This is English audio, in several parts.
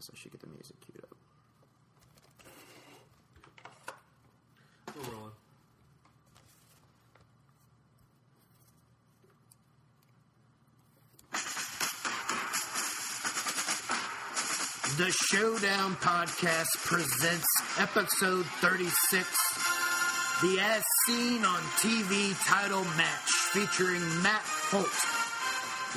guess I should get the music queued up. We're rolling. The Showdown Podcast presents episode 36, the As Seen on TV title match featuring Matt Holt,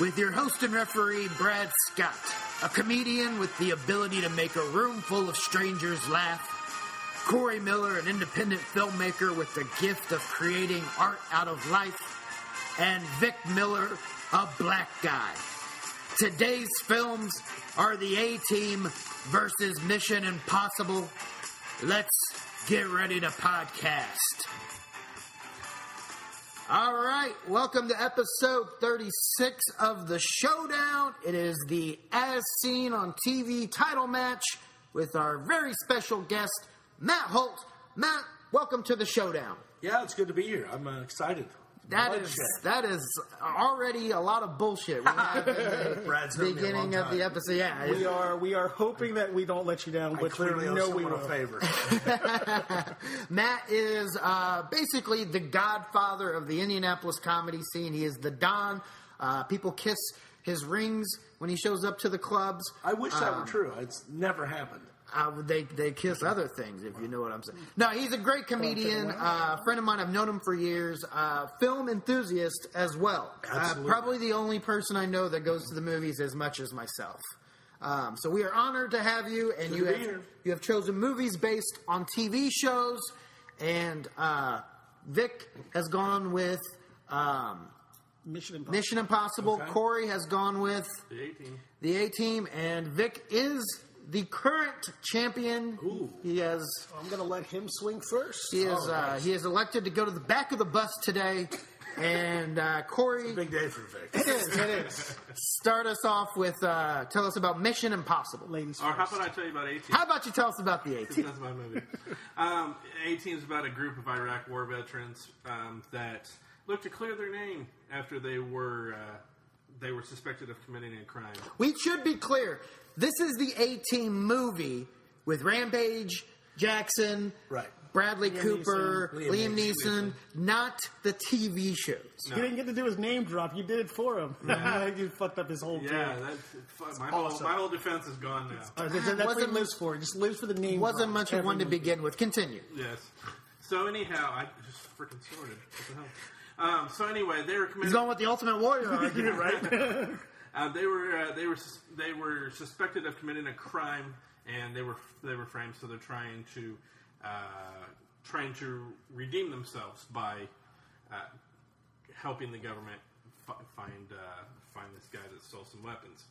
with your host and referee Brad Scott, a comedian with the ability to make a room full of strangers laugh, Corey Miller, an independent filmmaker with the gift of creating art out of life, and Vic Miller, a black guy. Today's films are The A-Team versus Mission Impossible. Let's get ready to podcast. All right, welcome to episode 36 of The Showdown. It is the As Seen on TV title match with our very special guest, Matt Holt. Matt, welcome to The Showdown. Yeah, it's good to be here. I'm excited. That is already a lot of bullshit we have in the beginning of the episode. Yeah, we are hoping that we don't let you down, which we know we will. A favor. Matt is basically the godfather of the Indianapolis comedy scene. He is the Don. People kiss his rings when he shows up to the clubs. I wish that were true. It's never happened. They kiss other things, if you know what I'm saying. No, he's a great comedian, friend of mine. I've known him for years. Film enthusiast as well. Probably the only person I know that goes to the movies as much as myself. So we are honored to have you, and you have chosen movies based on TV shows, and Vic has gone with Mission Impossible. Okay. Corey has gone with The A-Team, and Vic is the current champion. Ooh. He has. I'm going to let him swing first. He is. Nice. He is elected to go to the back of the bus today, and Corey. It's a big day for Vic. It is. It is. Start us off with. Tell us about Mission Impossible, ladies. Or how about I tell you about A-Team? How about you tell us about the A-Team? That's my movie. A-Team is about a group of Iraq War veterans that look to clear their name after they were suspected of committing a crime. We should be clear. This is the A-Team movie with Rampage Jackson, right? Bradley Cooper, Liam Neeson, not the TV shows. No. He didn't get to do his name drop. You did it for him. You fucked up his whole team. Yeah, my whole defense is gone now. That's what he lives for. He just lives for the name. Wasn't much of one to begin with. Continue. Yes. So anyhow, I just freaking snorted. What the hell? So anyway, they were committed. He's going with the Ultimate Warrior argument, right? They were suspected of committing a crime, and they were framed. So they're trying to redeem themselves by helping the government find this guy that stole some weapons.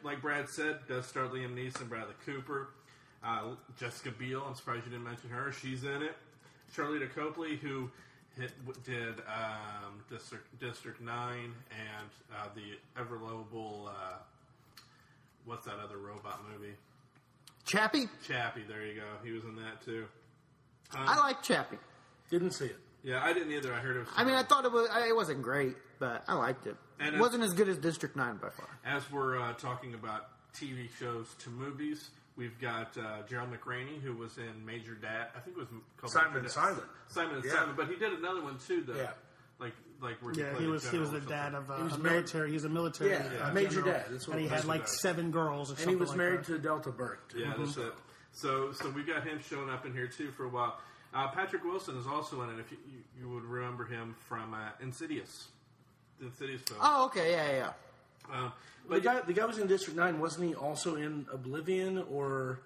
Like Brad said, does star Liam Neeson, Bradley Cooper, Jessica Biel. I'm surprised you didn't mention her. She's in it. Charlotte Copley, who did District 9 and the ever lovable what's that other robot movie? Chappie, there you go. He was in that too. I like Chappie. Didn't see it. Yeah, I didn't either. I heard it was. I thought it wasn't great, but I liked it. And it wasn't as good as District 9 by far. As we're talking about TV shows to movies, we've got Gerald McRaney, who was in Major Dad. I think it was called Simon and Simon. Simon and Simon, but he did another one too, though. Yeah. Like where he was the dad of a military. He was a military. Yeah, Major Dad. And he had like 7 girls or something. And he was married to Delta Burke. Yeah, that's it. So we've got him showing up in here too for a while. Patrick Wilson is also in it. If you would remember him from Insidious, the Insidious film. Oh, okay, yeah. But the guy was in District 9. Wasn't he also in Oblivion or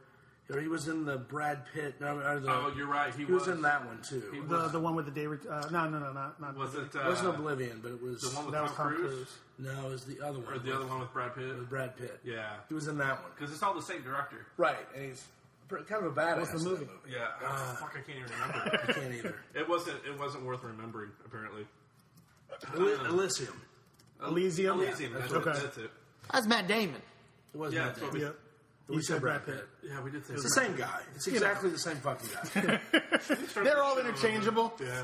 he was in the Brad Pitt? You're right. He was in that one too. The one with the David. No, not. Was it? It wasn't Oblivion, but it was the one with Tom Cruise. No, it was the other one. Or the other one with Brad Pitt. With Brad Pitt. Yeah, he was in that one because it's all the same director. Right, and he's kind of a badass. What's the movie? Yeah, fuck, I can't even remember. I can't either. It wasn't worth remembering. Apparently, Elysium. Elysium. That's it. That's Matt Damon. It was Matt Damon. Yep. We said Brad Pitt. Yeah, we did say it's the same guy. It's exactly the same fucking guy. They're all interchangeable. Yeah.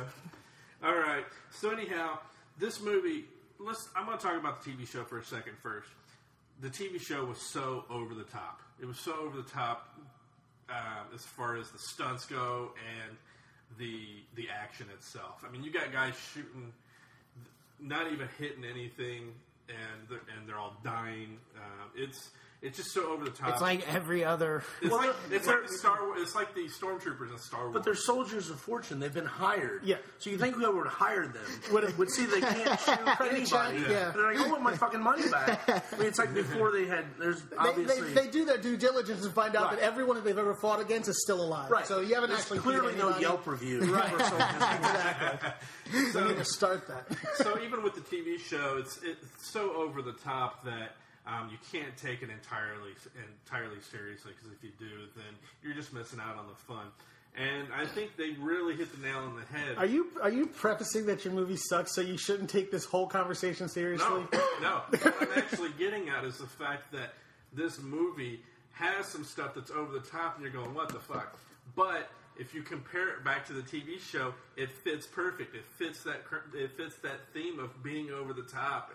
All right. So anyhow, this movie. I'm going to talk about the TV show for a second first. the TV show was so over the top. It was so over the top as far as the stunts go and the action itself. I mean, you got guys shooting, not even hitting anything, and they're all dying. It's just so over the top. It's like every other. It's like Star Wars. It's like the stormtroopers in Star Wars. But they're soldiers of fortune. They've been hired. Yeah. So you think whoever hired them would see they can't shoot anybody. Yeah. They're like, I want my fucking money back. I mean, it's like before they had. There's obviously they do their due diligence and find out that everyone that they've ever fought against is still alive. Right. So you haven't There's actually clearly beat no anybody. Yelp review. Right. For soldiers. Exactly. So we need to start that. So even with the TV show, it's so over the top that you can't take it entirely seriously, because if you do, then you're just missing out on the fun. And I think they really hit the nail on the head. Are you prefacing that your movie sucks, so you shouldn't take this whole conversation seriously? No. What I'm actually getting at is the fact that this movie has some stuff that's over the top, and you're going, what the fuck? But if you compare it back to the TV show, it fits perfect. It fits that theme of being over the top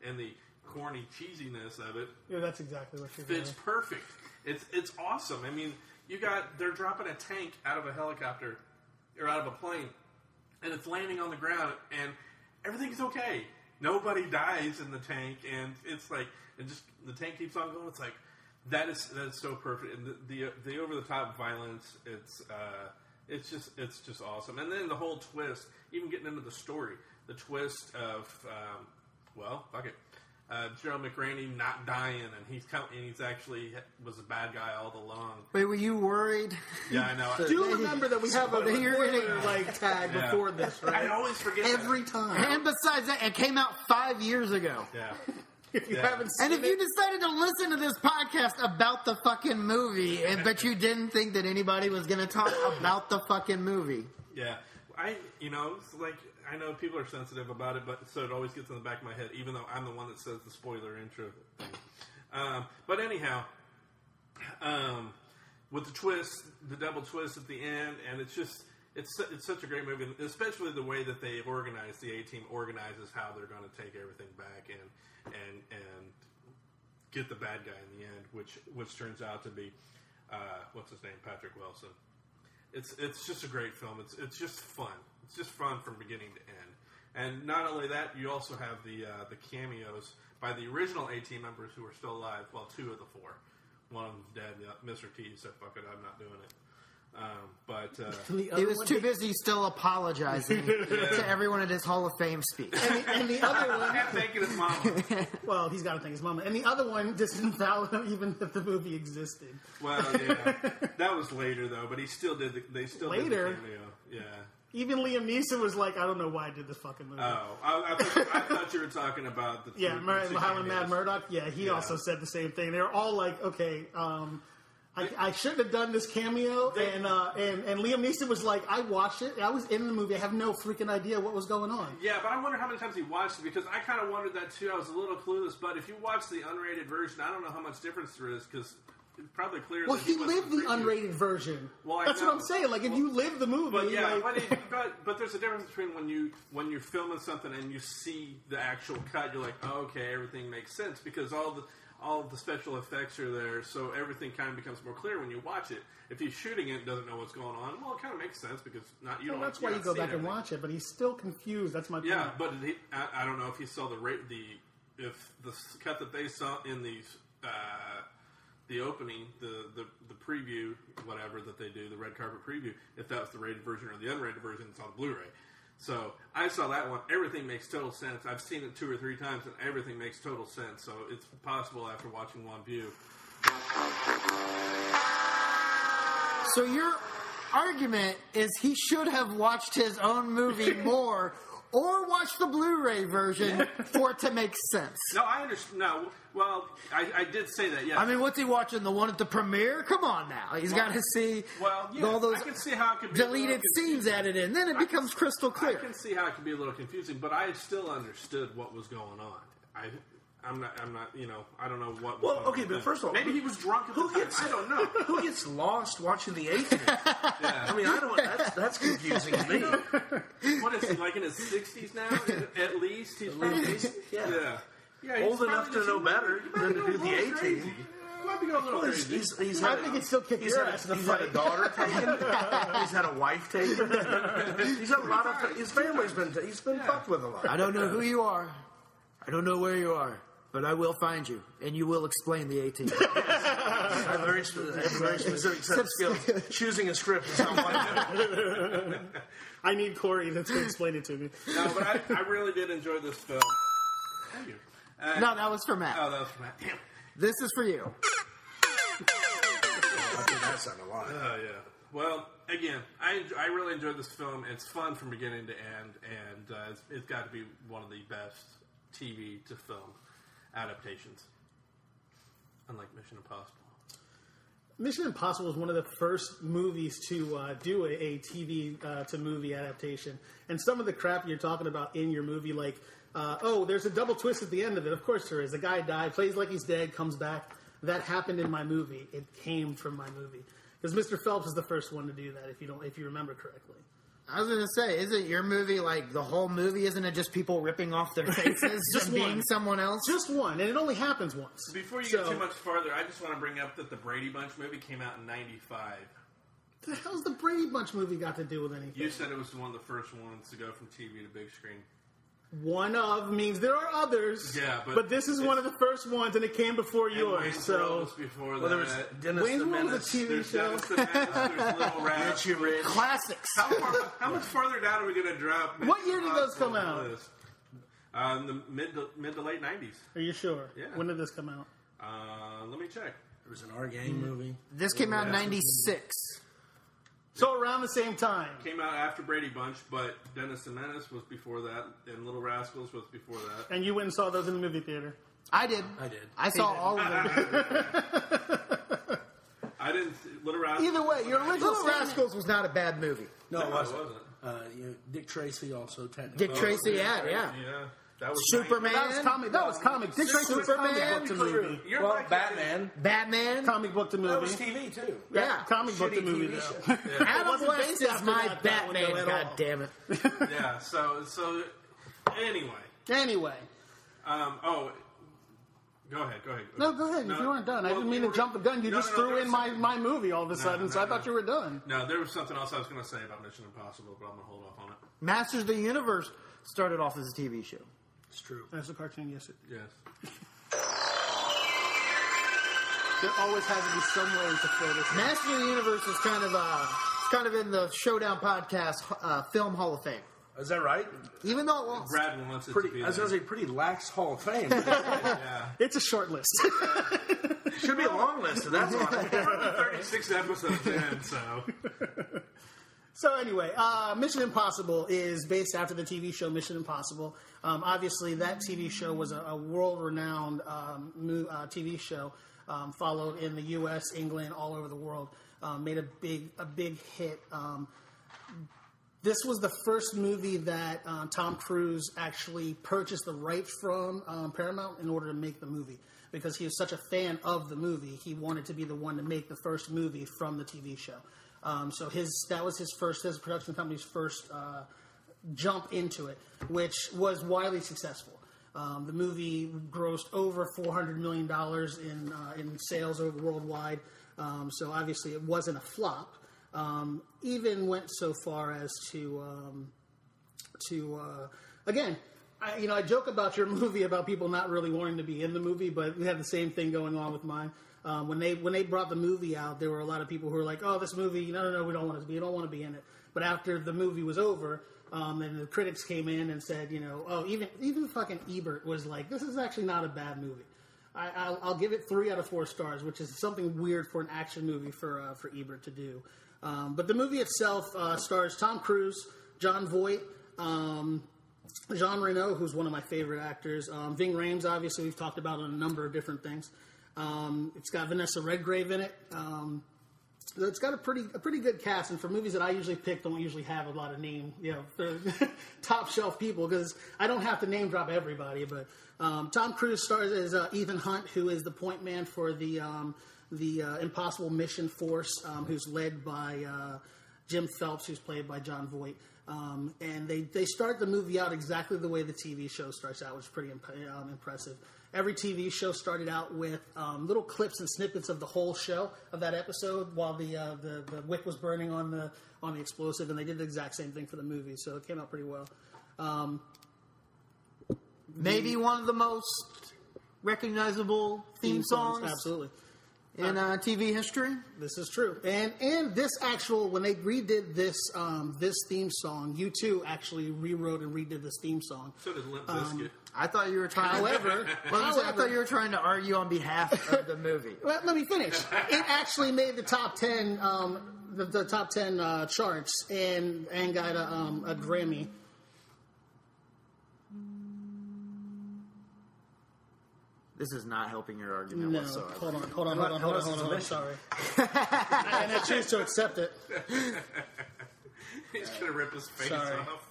and the corny cheesiness of it. Yeah, that's exactly what you're Fits doing. perfect. It's awesome. I mean, they're dropping a tank out of a helicopter or out of a plane, and it's landing on the ground, and everything's okay. Nobody dies in the tank, and it's like, and just the tank keeps on going. It's like that is so perfect, and the over the top violence. It's just awesome, and then the whole twist, even getting into the story, the twist of fuck it. Gerald McRaney not dying, and he's actually was a bad guy all along. Wait, were you worried? Yeah, I know. Do remember that we have a spoiler tag before this, right? I always forget Every that. time. And besides that, it came out 5 years ago. Yeah. If you haven't seen And if it, you decided to listen to this podcast about the fucking movie, but you didn't think that anybody was going to talk about the fucking movie. Yeah. It's like, I know people are sensitive about it, but so it always gets in the back of my head, even though I'm the one that says the spoiler intro thing. But anyhow, with the twist, the double twist at the end, and it's such a great movie, especially the way that they organize, the A-Team organizes how they're going to take everything back and get the bad guy in the end, which turns out to be, what's his name, Patrick Wilson. It's just a great film. It's just fun. It's just fun from beginning to end. And not only that, you also have the cameos by the original A-Team members who are still alive. Well, 2 of the 4. One of them's dead. Mr. T said, "Fuck it, I'm not doing it." He was too busy still apologizing to everyone at his Hall of Fame speech. and the other one, And thanking his mama. well, he's got to thank his mama. And the other one didn't value even if the movie existed. Well, yeah, that was later though. But he still did. They still Later? did the cameo. Yeah. Even Liam Neeson was like, I don't know why I did this fucking movie. Oh, I thought you were talking about the Howard Mad Murdoch. Yeah, he also said the same thing. They were all like, okay, I shouldn't have done this cameo. And Liam Neeson was like, I watched it. I was in the movie. I have no freaking idea what was going on. Yeah, but I wonder how many times he watched it, because I kind of wondered that too. I was a little clueless. But if you watch the unrated version, I don't know how much difference there is, because it's probably clear. Well, that he was lived the preview. unrated version. Well, I That's know. what I'm saying. Like, if you live the movie, But yeah, like, but there's a difference between when you're filming something and you see the actual cut, you're like, oh, okay, everything makes sense, because all of the special effects are there, so everything kind of becomes more clear when you watch it. If he's shooting it and doesn't know what's going on, well, it kind of makes sense, because well, that's why you go back and watch it. But he's still confused. That's my point. Yeah, but I don't know if he saw if the cut that they saw in the opening, the preview, whatever that they do, the red carpet preview, if that was the rated version or the unrated version, it's on Blu-ray. So I saw that one. Everything makes total sense. I've seen it 2 or 3 times, and everything makes total sense. So it's possible after watching one view. So your argument is he should have watched his own movie more, or watch the Blu-ray version for it to make sense. No, I understand. No, well, I did say that. Yeah. I mean, what's he watching? The one at the premiere? Come on now. He's got to see all those I can see how it could be deleted scenes added in. Then it becomes crystal I clear. can see how it could be a little confusing, but I still understood what was going on. I'm not. I don't know what. Well, okay, but first of all, maybe he was drunk at the time. I don't know. Who gets lost watching the A-Team? Yeah. I mean, I don't. That's confusing to me. What is he, like in his 60s now? At least he's probably. Yeah. Yeah, he's old enough probably to know just- better he might than be to going do the a little A-Team. crazy. He might be going a little Well, crazy. he's I had, think he'd still kick he's your had, ass in the he's had a fight. daughter taken. He's had a wife taken. He's had a lot of. His family's been. He's been fucked with a lot. I don't know who you are. I don't know where you are. But I will find you, and you will explain the 18. I have very specific set of skills. Choosing a script is not one of them. I need Corey to explain it to me. No, but I really did enjoy this film. Thank you. No, that was for Matt. Oh, that was for Matt. Damn. This is for you. I think that sounded a lot. Oh, yeah. Well, again, I really enjoyed this film. It's fun from beginning to end, and it's got to be one of the best TV to film adaptations. Unlike Mission Impossible. Mission Impossible was one of the first movies to do a TV to movie adaptation. And some of the crap you're talking about in your movie, like, there's a double twist at the end of it. Of course there is. The guy died, plays like he's dead, comes back. That happened in my movie. It came from my movie. Because Mr. Phelps is the first one to do that, if you remember correctly. I was going to say, isn't your movie like the whole movie? Isn't it just people ripping off their faces Just and being one. someone else? Just one, and it only happens once. Before you get too much farther, I just want to bring up that the Brady Bunch movie came out in 95. The hell's the Brady Bunch movie got to do with anything? You said it was one of the first ones to go from TV to big screen. One of means there are others. Yeah, but this is one of the first ones, and it came before And yours. Wayne's So World was before Well, there was that. Dennis Wayne's the World was a Menace. TV There's show. Dennis the Menace, there's Little Rats. Richie Rich. Classics. How much farther down are we going to drop? What year did those come on the out? list? In the mid to late 90s. Are you sure? Yeah. When did this come out? Let me check. There was an Our Gang movie. This came out in 96. So around the same time. Came out after Brady Bunch, but Dennis the Menace was before that, and Little Rascals was before that. And you went and saw those in the movie theater. I did. I did. I saw all of them. I didn't. Little Rascals. Either way, your original Little Rascals was not a bad movie. No, No, it it wasn't. wasn't. Dick Tracy also technically. Dick Tracy, yeah. Yeah. That was Superman. That was comic. That was comic. Dick Tracy was comic Superman. book to movie. You're Well, like Batman. Batman. Comic book to That was movie. TV too. Yeah. Comic book to Shitty movie, TV though. show. Adam wasn't West based is after my that one, though, Batman. at God all. damn it. Yeah. So anyway. Anyway. Go ahead. No, go ahead. If you weren't done. I didn't mean to jump the gun. You just threw in my movie all of a sudden, so I thought you were done. No, there was something else I was going to say about Mission Impossible, but I'm going to hold off on it. Masters of the Universe started off as a TV show. It's true. That's a cartoon, yes. Yes. There always has to be some way to throw this in. Masters of the Universe is kind of in the Showdown Podcast Film Hall of Fame. Is that right? Even though it lost. Brad wants it to Pretty. be I was there. going to say pretty lax Hall of Fame. Yeah. It's a short list. Should be a long list. And that's why. We're only 36 episodes in, so. So anyway, Mission Impossible is based after the TV show Mission Impossible. Obviously, that TV show was a world-renowned TV show, followed in the U.S., England, all over the world. Made a big hit. This was the first movie that Tom Cruise actually purchased the rights from Paramount in order to make the movie. Because he was such a fan of the movie, he wanted to be the one to make the first movie from the TV show. So that was his production company's first jump into it, which was widely successful. The movie grossed over $400 million in sales over worldwide. So obviously it wasn't a flop. Even went so far as to again, I joke about your movie about people not really wanting to be in the movie, but we had the same thing going on with mine. When they brought the movie out, there were a lot of people who were like, "Oh, this movie, no, we don't want to be in it." But after the movie was over, and the critics came in and said, even fucking Ebert was like, "This is actually not a bad movie." I'll give it 3 out of 4 stars, which is something weird for an action movie for Ebert to do. But the movie itself stars Tom Cruise, Jon Voight, Jean Reno, who's one of my favorite actors, Ving Rhames, obviously we've talked about on a number of different things. It's got Vanessa Redgrave in it. It's got a pretty good cast, and for movies that I usually pick, don't usually have a lot of name, top shelf people, because I don't have to name drop everybody. But Tom Cruise stars as Ethan Hunt, who is the point man for the Impossible Mission Force, who's led by Jim Phelps, who's played by Jon Voight. And they start the movie out exactly the way the TV show starts out, which is pretty impressive. Every TV show started out with little clips and snippets of the whole show of that episode while the wick was burning on the explosive, and they did the exact same thing for the movie, so it came out pretty well. Maybe one of the most recognizable theme songs absolutely. In TV history. This is true, and this actual when they redid this theme song, U2 actually rewrote and redid this theme song. So did Limp Bizkit. I thought you were trying. However, I thought you were trying to argue on behalf of the movie. Well, let me finish. It actually made the top 10, the top 10 charts, and got a Grammy. This is not helping your argument No, whatsoever. hold on. Sorry. And I choose to accept it. He's gonna rip his face Sorry. off.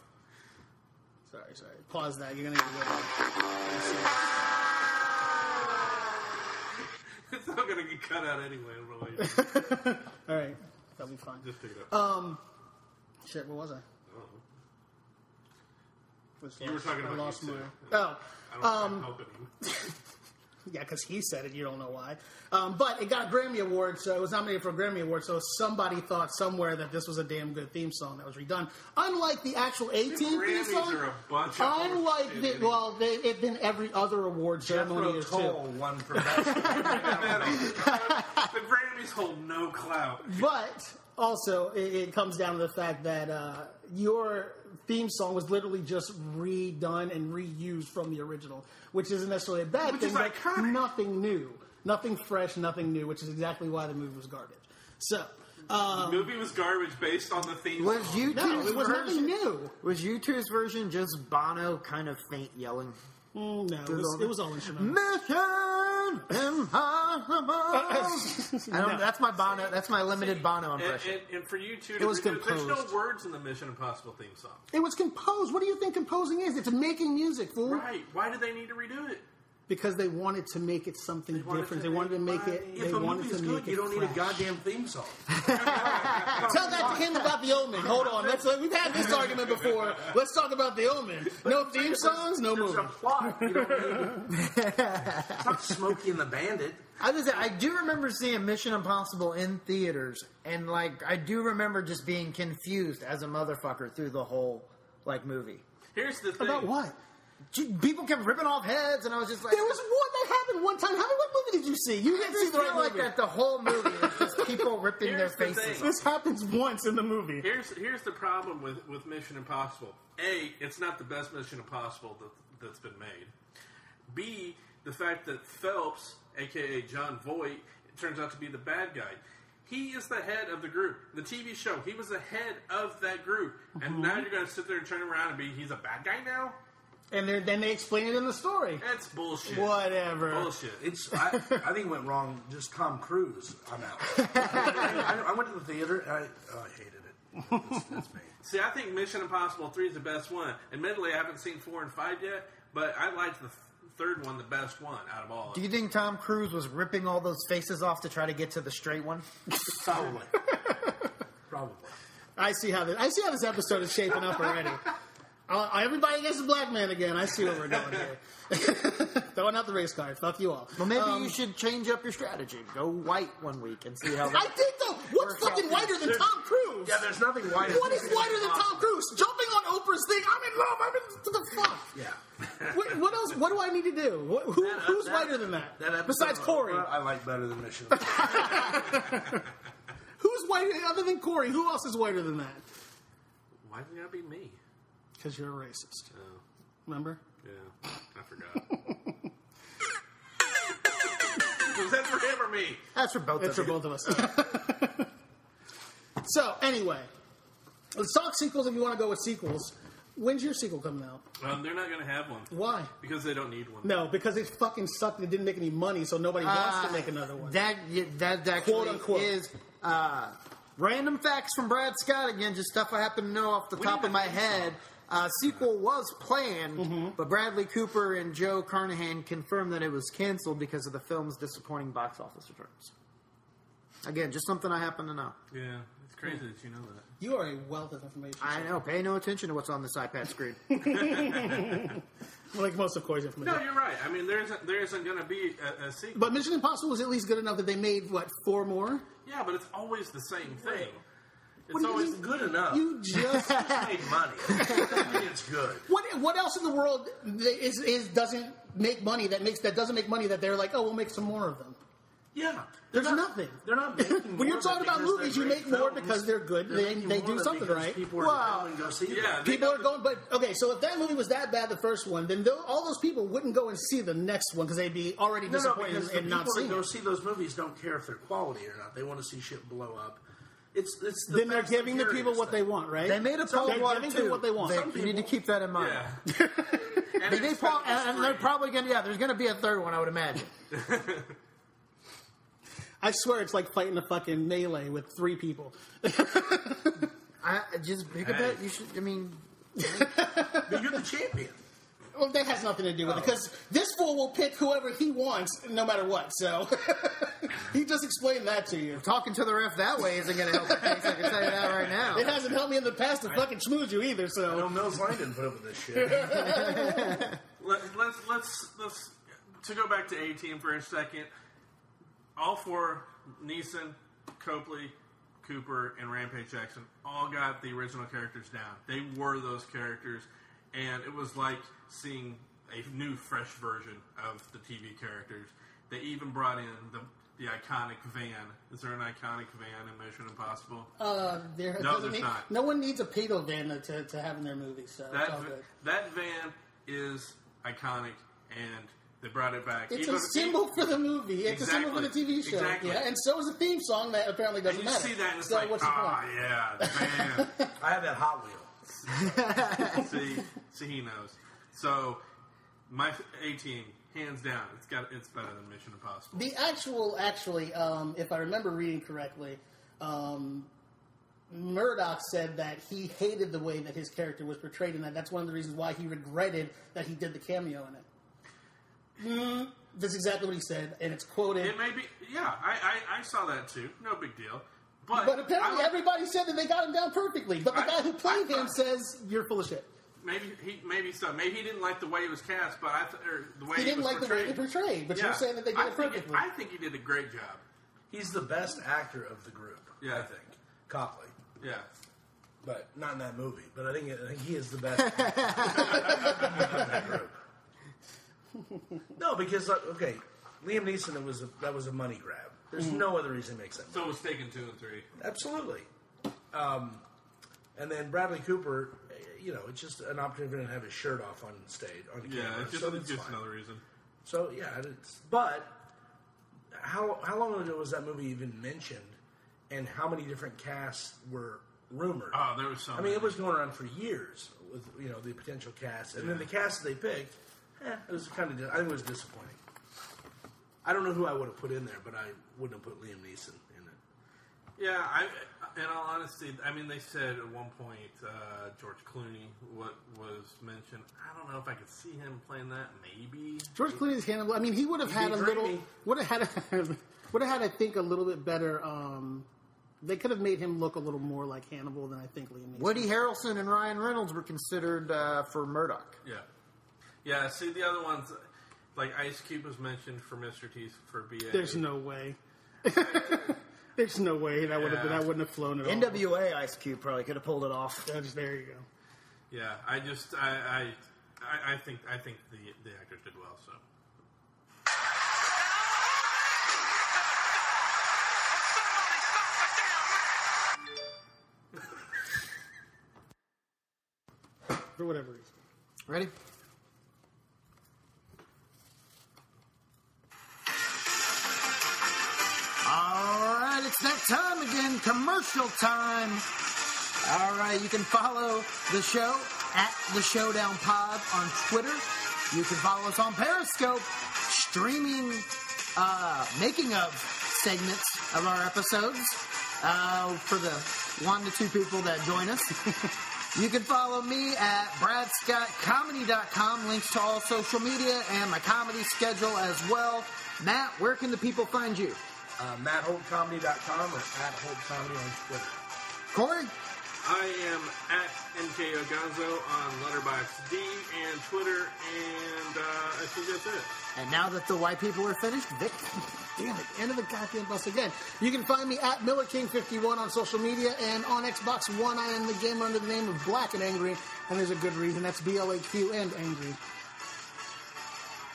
Sorry. Pause that. You're gonna get It's not gonna get cut out anyway. Really. All right, that'll be fine. Just pick it up. Shit, where was I? You were talking about lost you my. too. Oh, I'm helping him. yeah, because he said it. You don't know why. But it got a Grammy Award, so it was nominated for a Grammy Award. So somebody thought somewhere that this was a damn good theme song that was redone. Unlike the actual A-Team theme Grammys song. are a bunch of Unlike bullshit, the, well, it's been every other award ceremony is Toll too. won for best. The Grammys hold no clout. But also, it comes down to the fact that your theme song was literally just redone and reused from the original, which isn't necessarily a bad Which thing, is but iconic. nothing new. Nothing fresh, nothing new, which is exactly why the movie was garbage. So, The movie was garbage based on the theme Was song. U2's no, it was nothing version? new. Was U2's version just Bono kind of faint yelling? No, it was all instrumental. Mission Impossible. That's my Bono. That's my limited Bono impression. And for you two, It was there's no composed. words in the Mission Impossible theme song. It was composed. What do you think composing is? It's making music, fool. Right. Why do they need to redo it? Because they wanted to make it something wanted different. to They wanted to make make it. money. They If a wanted movie is to good, make it you don't need a fresh. goddamn theme song. Tell that to him about The Omen. Hold on. We've had this argument before. Let's talk about The Omen. No theme songs, no There's movie. a plot. You don't need. It's not Smokey and the Bandit. I do remember seeing Mission Impossible in theaters, and I do remember just being confused as a motherfucker through the whole movie. Here's the thing. About what? People kept ripping off heads, and I was just like, There was one that happened one time. What movie did you see? You I didn't see just the feel right like movie. that the whole movie is just people ripping their Here's the faces thing. off. This happens once in the movie. Here's the problem with Mission Impossible. A, it's not the best Mission Impossible that's been made. B, the fact that Phelps, a.k.a. John Voight, turns out to be the bad guy. He is the head of the group. The TV show, he was the head of that group. And now you're going to sit there and turn around and he's a bad guy now? And then they explain it in the story. That's bullshit. Whatever. Bullshit. I think it went wrong. Just Tom Cruise. I'm out. I went to the theater and I hated it. That's me. See, I think Mission Impossible 3 is the best one. Admittedly, I haven't seen 4 and 5 yet, but I liked the third one the best one out of all of Do them. you think Tom Cruise was ripping all those faces off to try to get to the straight one? Probably. I see how this episode is shaping up already. Everybody against the black man again. I see what we're doing here. Throwing out the race card. Fuck you all. Well, maybe you should change up your strategy. Go white one week and see how I that... did though. What's Works out fucking whiter than Tom Cruise? Yeah, there's nothing white. What is whiter than Tom Cruise? Jumping on Oprah's thing. I'm in love. To the fuck. Yeah. What else? What do I need to do? Who's whiter than that? episode Besides of Corey. Oprah, I like better than Mission. Who's whiter other than Corey? Who else is whiter than that? Why did that be me? Because you're a racist. Oh, Remember? yeah. I forgot. Was that for him or me? That's for both It's of for you. both of us. So, anyway. Let's talk sequels if you want to go with sequels. When's your sequel coming out? They're not going to have one. Why? Because they don't need one. No, because it fucking sucked and it didn't make any money, so nobody wants to make another one. That actually Quote, unquote. is random facts from Brad Scott again, just stuff I happen to know off the top of my head. Sequel was planned, but Bradley Cooper and Joe Carnahan confirmed that it was canceled because of the film's disappointing box office returns. Again, just something I happen to know. Yeah, it's crazy that you know that. You are a wealth of information. I know. Pay no attention to what's on this iPad screen. Like most of Corey's information. No, you're right. I mean, there isn't going to be a sequel. But Mission Impossible was at least good enough that they made, 4 more? Yeah, but it's always the same thing. It's always good enough. You just made money. I mean, it's good. What else in the world doesn't make money that doesn't make money that they're like, oh, we'll make some more of them? Yeah. There's nothing. They're not making When you're more talking about because movies, they're you make great more films. because they're good. They're They making do more something because right. People are going to go see them. Yeah, People are going, but okay. So if that movie was that bad, the first one, then all those people wouldn't go and see the next one because they'd be already disappointed because and the not people that seeing go it. see those movies don't care if they're quality or not. They want to see shit blow up. It's the Then they're Fast and giving the people Furious what they thing. want, right? They made a Paul They're Water giving them too. what they want. You need to keep that in mind. Yeah. They made Paul, and they're probably going to. Yeah, there's going to be a third one, I would imagine. I swear it's like fighting a fucking melee with 3 people. I just pick up that. You should. I mean, But you're the champion. Well, that has nothing to do with it because this fool will pick whoever he wants no matter what. So he just explained that to you. talking to the ref that way isn't going to help the case. I can tell you that right now. It hasn't helped me in the past to fucking schmooze you either. I So know Mills Langdon put up with this shit. Let's to go back to A-Team for a second. All 4, Neeson, Copley, Cooper, and Rampage Jackson all got the original characters down. They were those characters, and it was like seeing a new, fresh version of the TV characters. They even brought in the iconic van. Is there an iconic van in Mission Impossible? no, there's not. No one needs a pedo van to have in their movie. So it's all good. That van is iconic, and they brought it back. It's a symbol for the movie. It's a symbol for the TV show. Exactly. Yeah, and so is the theme song that apparently doesn't And you matter. see that, and it's so like, what's the point? yeah, the van. I have that Hot Wheel. see, he knows. So, my A-Team, hands down, it's better than Mission Impossible. The actually, if I remember reading correctly, Murdoch said that he hated the way that his character was portrayed, and that's one of the reasons why he regretted that he did the cameo in it. That's exactly what he said, and it's quoted. It may be, yeah, I saw that too. No big deal. But apparently everybody said that they got him down perfectly. But the guy who played him says, you're full of shit. Maybe he didn't like the way it was cast, but the way He didn't was like the way it portrayed, but you're saying that they did it perfectly. I think he did a great job. He's the best actor of the group, Yeah. I think. Copley. Yeah. But not in that movie. But I think he is the best actor of that group. No, because, okay, Liam Neeson, that was a money grab. There's no other reason it makes that So it was Taken 2 and 3. Absolutely. And then Bradley Cooper, it's just an opportunity for him to have his shirt off on stage, on camera. Yeah, it's just another reason. So, yeah, but how long ago was that movie even mentioned, and how many different casts were rumored? Oh, there was so I mean, it was going around for years with, the potential cast. And then the cast they picked, it was I think it was disappointing. I don't know who I would have put in there, but I wouldn't have put Liam Neeson in it. Yeah, in all honesty, I mean, they said at one point George Clooney was mentioned. I don't know if I could see him playing that. Maybe George Clooney's Hannibal. I mean, he would have had a little. Would have had, I think, a little bit better. They could have made him look a little more like Hannibal than I think Liam Neeson. Woody Harrelson and Ryan Reynolds were considered for Murdoch. Yeah. See, the other ones, like Ice Cube was mentioned for Mr. T for BA. There's no way. There's no way that would have been. I wouldn't have flown at all. NWA Ice Cube probably could have pulled it off. There you go. Yeah, I think the actors did well. So. For whatever reason. Ready? All right, it's that time again, commercial time. All right, you can follow the show at The Showdown Pod on Twitter. You can follow us on Periscope, streaming making of segments of our episodes for the 1 to 2 people that join us. You can follow me at BradScottComedy.com. Links to all social media and my comedy schedule as well. Matt, where can the people find you? MattHoltComedy.com or @HoltComedy on Twitter. Corey? I am at NKOGonzo on Letterboxd and Twitter, and I think that's it. And now that the white people are finished, Vic. Damn it, end of the goddamn bus again. You can find me at MillerKing51 on social media, and on Xbox One I am the gamer under the name of Black and Angry, and there's a good reason. That's BLAQ and Angry.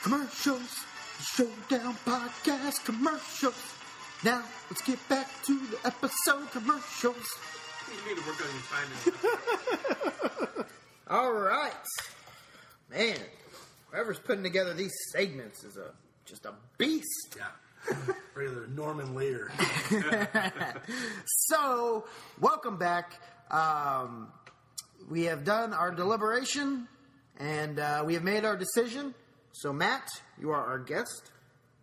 Commercials. Showdown Podcast commercials. Now, let's get back to the episode commercials. You need to work on your timing. All right. Man, whoever's putting together these segments is just a beast. Yeah. Regular Norman Lear. So, welcome back. We have done our deliberation, and we have made our decision. So, Matt, you are our guest.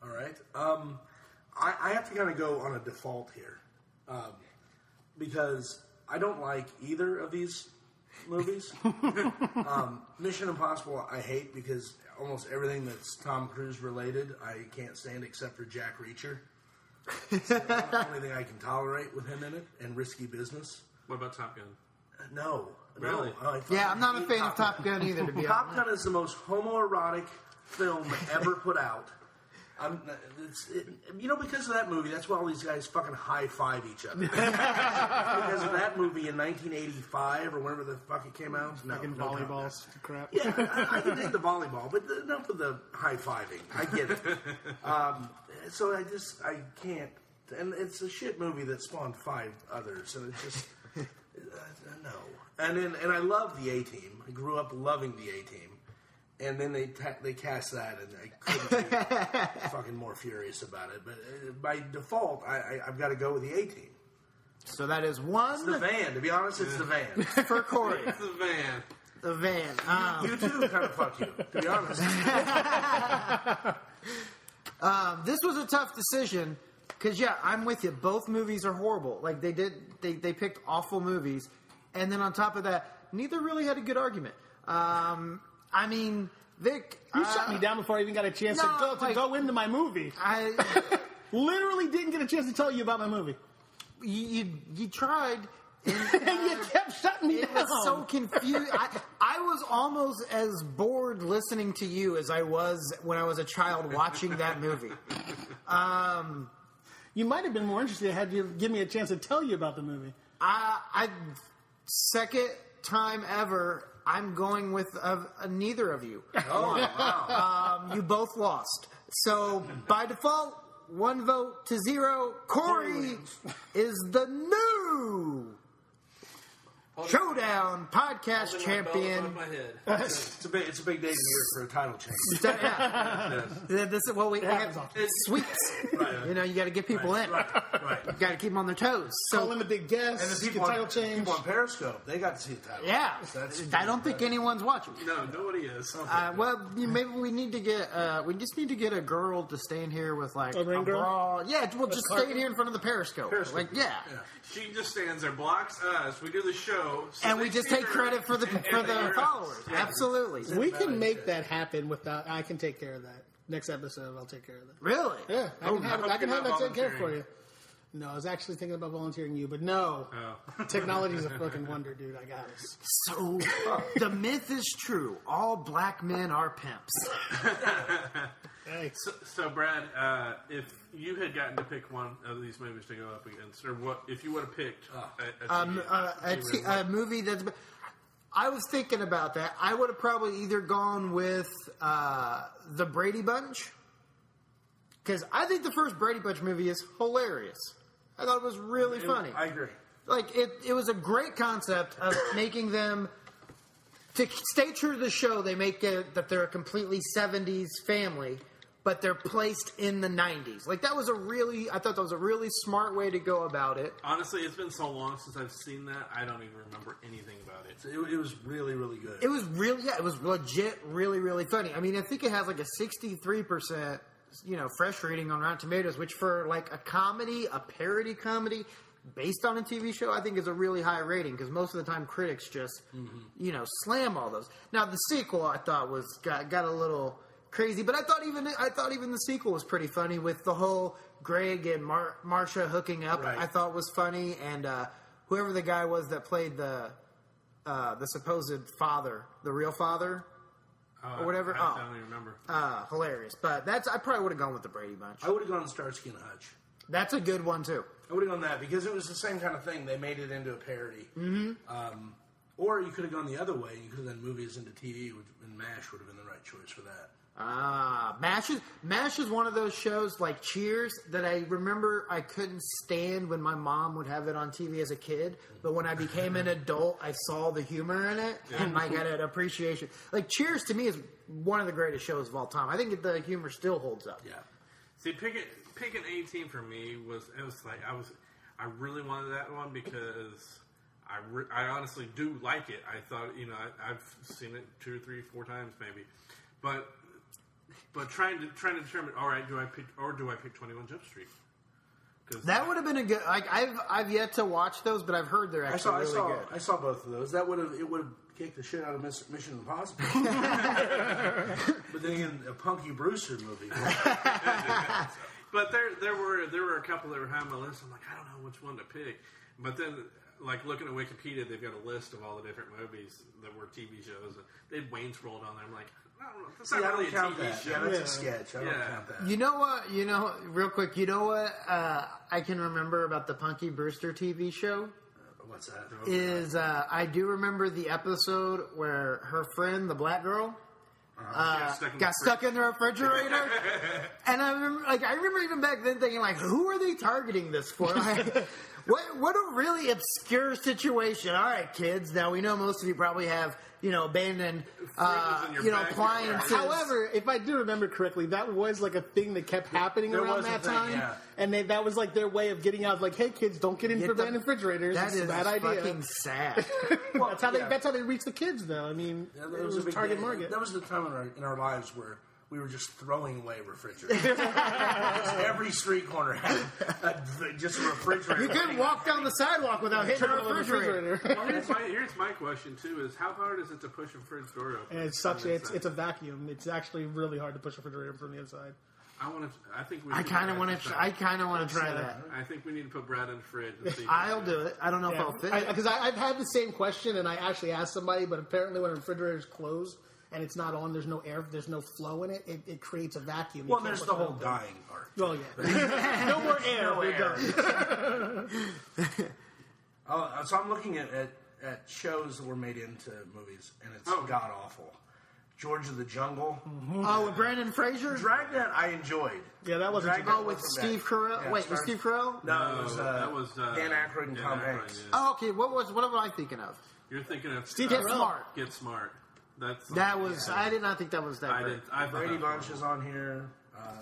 All right. I have to kind of go on a default here because I don't like either of these movies. Mission Impossible I hate because almost everything that's Tom Cruise related I can't stand except for Jack Reacher. It's the only thing I can tolerate with him in it, and Risky Business. What about Top Gun? No. Really? No. Yeah, I'm not a fan of Top Gun either, to be honest. Top Gun is the most homoerotic film ever put out. Because of that movie, that's why all these guys fucking high-five each other. Because of that movie in 1985 or whenever the fuck it came out. No, Fucking volleyballs. Crap. Yeah, I can take the volleyball, but enough of the high-fiving. I get it. So I can't. And it's a shit movie that spawned 5 others, and it's just no. And I love the A-Team. I grew up loving the A-Team. And then they cast that, and I couldn't be fucking more furious about it. But by default, I've got to go with the A-Team. So that is one. It's the van. To be honest, it's the van. For Corey. It's the van. The van. You too, kind of fuck you. To be honest. This was a tough decision because, yeah, I'm with you. Both movies are horrible. Like they picked awful movies, and then on top of that, neither really had a good argument. I mean, Vic, You shut me down before I even got a chance to go into my movie. I literally didn't get a chance to tell you about my movie. You tried. And you kept shutting me it down. was so confused. I was almost as bored listening to you as I was when I was a child watching that movie. You might have been more interested had you give me a chance to tell you about the movie. Second time ever, I'm going with neither of you. Oh, wow. You both lost. So, by default, 1 vote to 0. Corey is the new Showdown Podcast Champion. It's a big day here for a title change. This is we have sweeps. Right. You know, you got to get people in. Right. You got to keep them on their toes. Call in the big guest. And the get people title change. people on Periscope, they got to see the title. Yeah, That's I don't think anyone's watching. No, nobody is. Well, maybe we need to get. We just need to get a girl to stand here with like A ring girl? bra. Yeah, well, just stand here in front of the Periscope. Like, yeah. She just stands there, blocks us. We do the show, so And we they just see take her, credit for the and they hear us. followers. Yeah. Absolutely. We can make that happen without. I can take care of that. Next episode, I'll take care of that. Really? Yeah, I can have you're that not taken care of for volunteering. you. No, I was actually thinking about volunteering you, but no. Oh. Technology's a fucking wonder, dude. I got it. So the myth is true. All black men are pimps. Hey. So Brad, if you had gotten to pick one of these movies to go up against, or what if you would have picked A movie that's. I was thinking about that. I would have probably either gone with the Brady Bunch, because I think the first Brady Bunch movie is hilarious. I thought it was really funny. I agree. Like it was a great concept of making them to stay true to the show. They make it that they're a completely 70s family, but they're placed in the 90s. Like I thought that was a really smart way to go about it. Honestly, it's been so long since I've seen that, I don't even remember anything about it. It was really, really good. It was it was legit, really, really funny. I mean, I think it has like a 63%, fresh rating on Rotten Tomatoes, which for like a parody comedy, based on a TV show, I think is a really high rating because most of the time critics just, slam all those. Now the sequel I thought got a little crazy, but I thought even the sequel was pretty funny with the whole Greg and Marsha hooking up, Right. I thought was funny, and whoever the guy was that played the supposed father, the real father, or whatever. I don't even remember. Hilarious. But I probably would have gone with the Brady Bunch. I would have gone Starsky and Hutch. That's a good one too. I would have gone that because it was the same kind of thing. They made it into a parody. Mm-hmm. Or you could have gone the other way. You could have done movies into TV, and MASH would have been the right choice for that. MASH is one of those shows like Cheers that I remember I couldn't stand when my mom would have it on TV as a kid, but when I became an adult, I saw the humor in it, and I got an appreciation. Like Cheers to me is one of the greatest shows of all time. I think the humor still holds up. Yeah. See, picking 18 for me was like I really wanted that one because I honestly do like it. I thought I've seen it 2 or 3, 4 times maybe, but trying to determine, all right, do I pick 21 Jump Street? That would have been a good. Like I've yet to watch those, but I've heard they're actually really good. I saw both of those. It would have kicked the shit out of Mission Impossible. But then again, a Punky Brewster movie. But there were a couple that were high on my list. I'm like, I don't know which one to pick. But then, like looking at Wikipedia, they've got a list of all the different movies that were TV shows. They had Wayne's World on there. I'm like, I don't know. That's not really a TV show. Yeah, that's a sketch. I don't count that. You know what? Real quick. You know what? I can remember about the Punky Brewster TV show. What's that? Is I do remember the episode where her friend, the black girl, got stuck in the refrigerator, and I remember even back then thinking like, who are they targeting this for? Like, what a really obscure situation. All right, kids. Now we know most of you probably have abandoned appliances. However, if I do remember correctly, that was like a thing that kept happening around that time, and that was like their way of getting out. Like, hey, kids, don't get into abandoned refrigerators. That is a bad idea. Fucking sad. Well, that's how they reach the kids, though. I mean, it was a target market. That was the time in our lives where we were just throwing away refrigerators. Every street corner had just a refrigerator. You couldn't walk down the sidewalk without hitting a refrigerator. Well, here's my question too: is how hard is it to push a fridge door open? And it's a vacuum. It's actually really hard to push a refrigerator from the inside. I kind of want to try that. I think we need to put Brad in the fridge. And see I'll do it. I don't know if I'll fit. Because I've had the same question, and I actually asked somebody, but apparently when a refrigerator is closed and it's not on, there's no air, there's no flow in it. It creates a vacuum. Well, there's the whole dying part. Oh yeah, no more air. No air. So I'm looking at shows that were made into movies, and it's god awful. George of the Jungle. Mm-hmm. Oh, with Brandon Fraser? Dragnet I enjoyed. Yeah, that wasn't. With Steve Carell. Yeah, Wait, was Steve Carell? No, that was Dan Aykroyd and Tom Hanks. Yeah. Oh, okay. What am I thinking of? You're thinking of Steve Get Smart. Get Smart. I did not think that was that great. Brady Bunch is on here.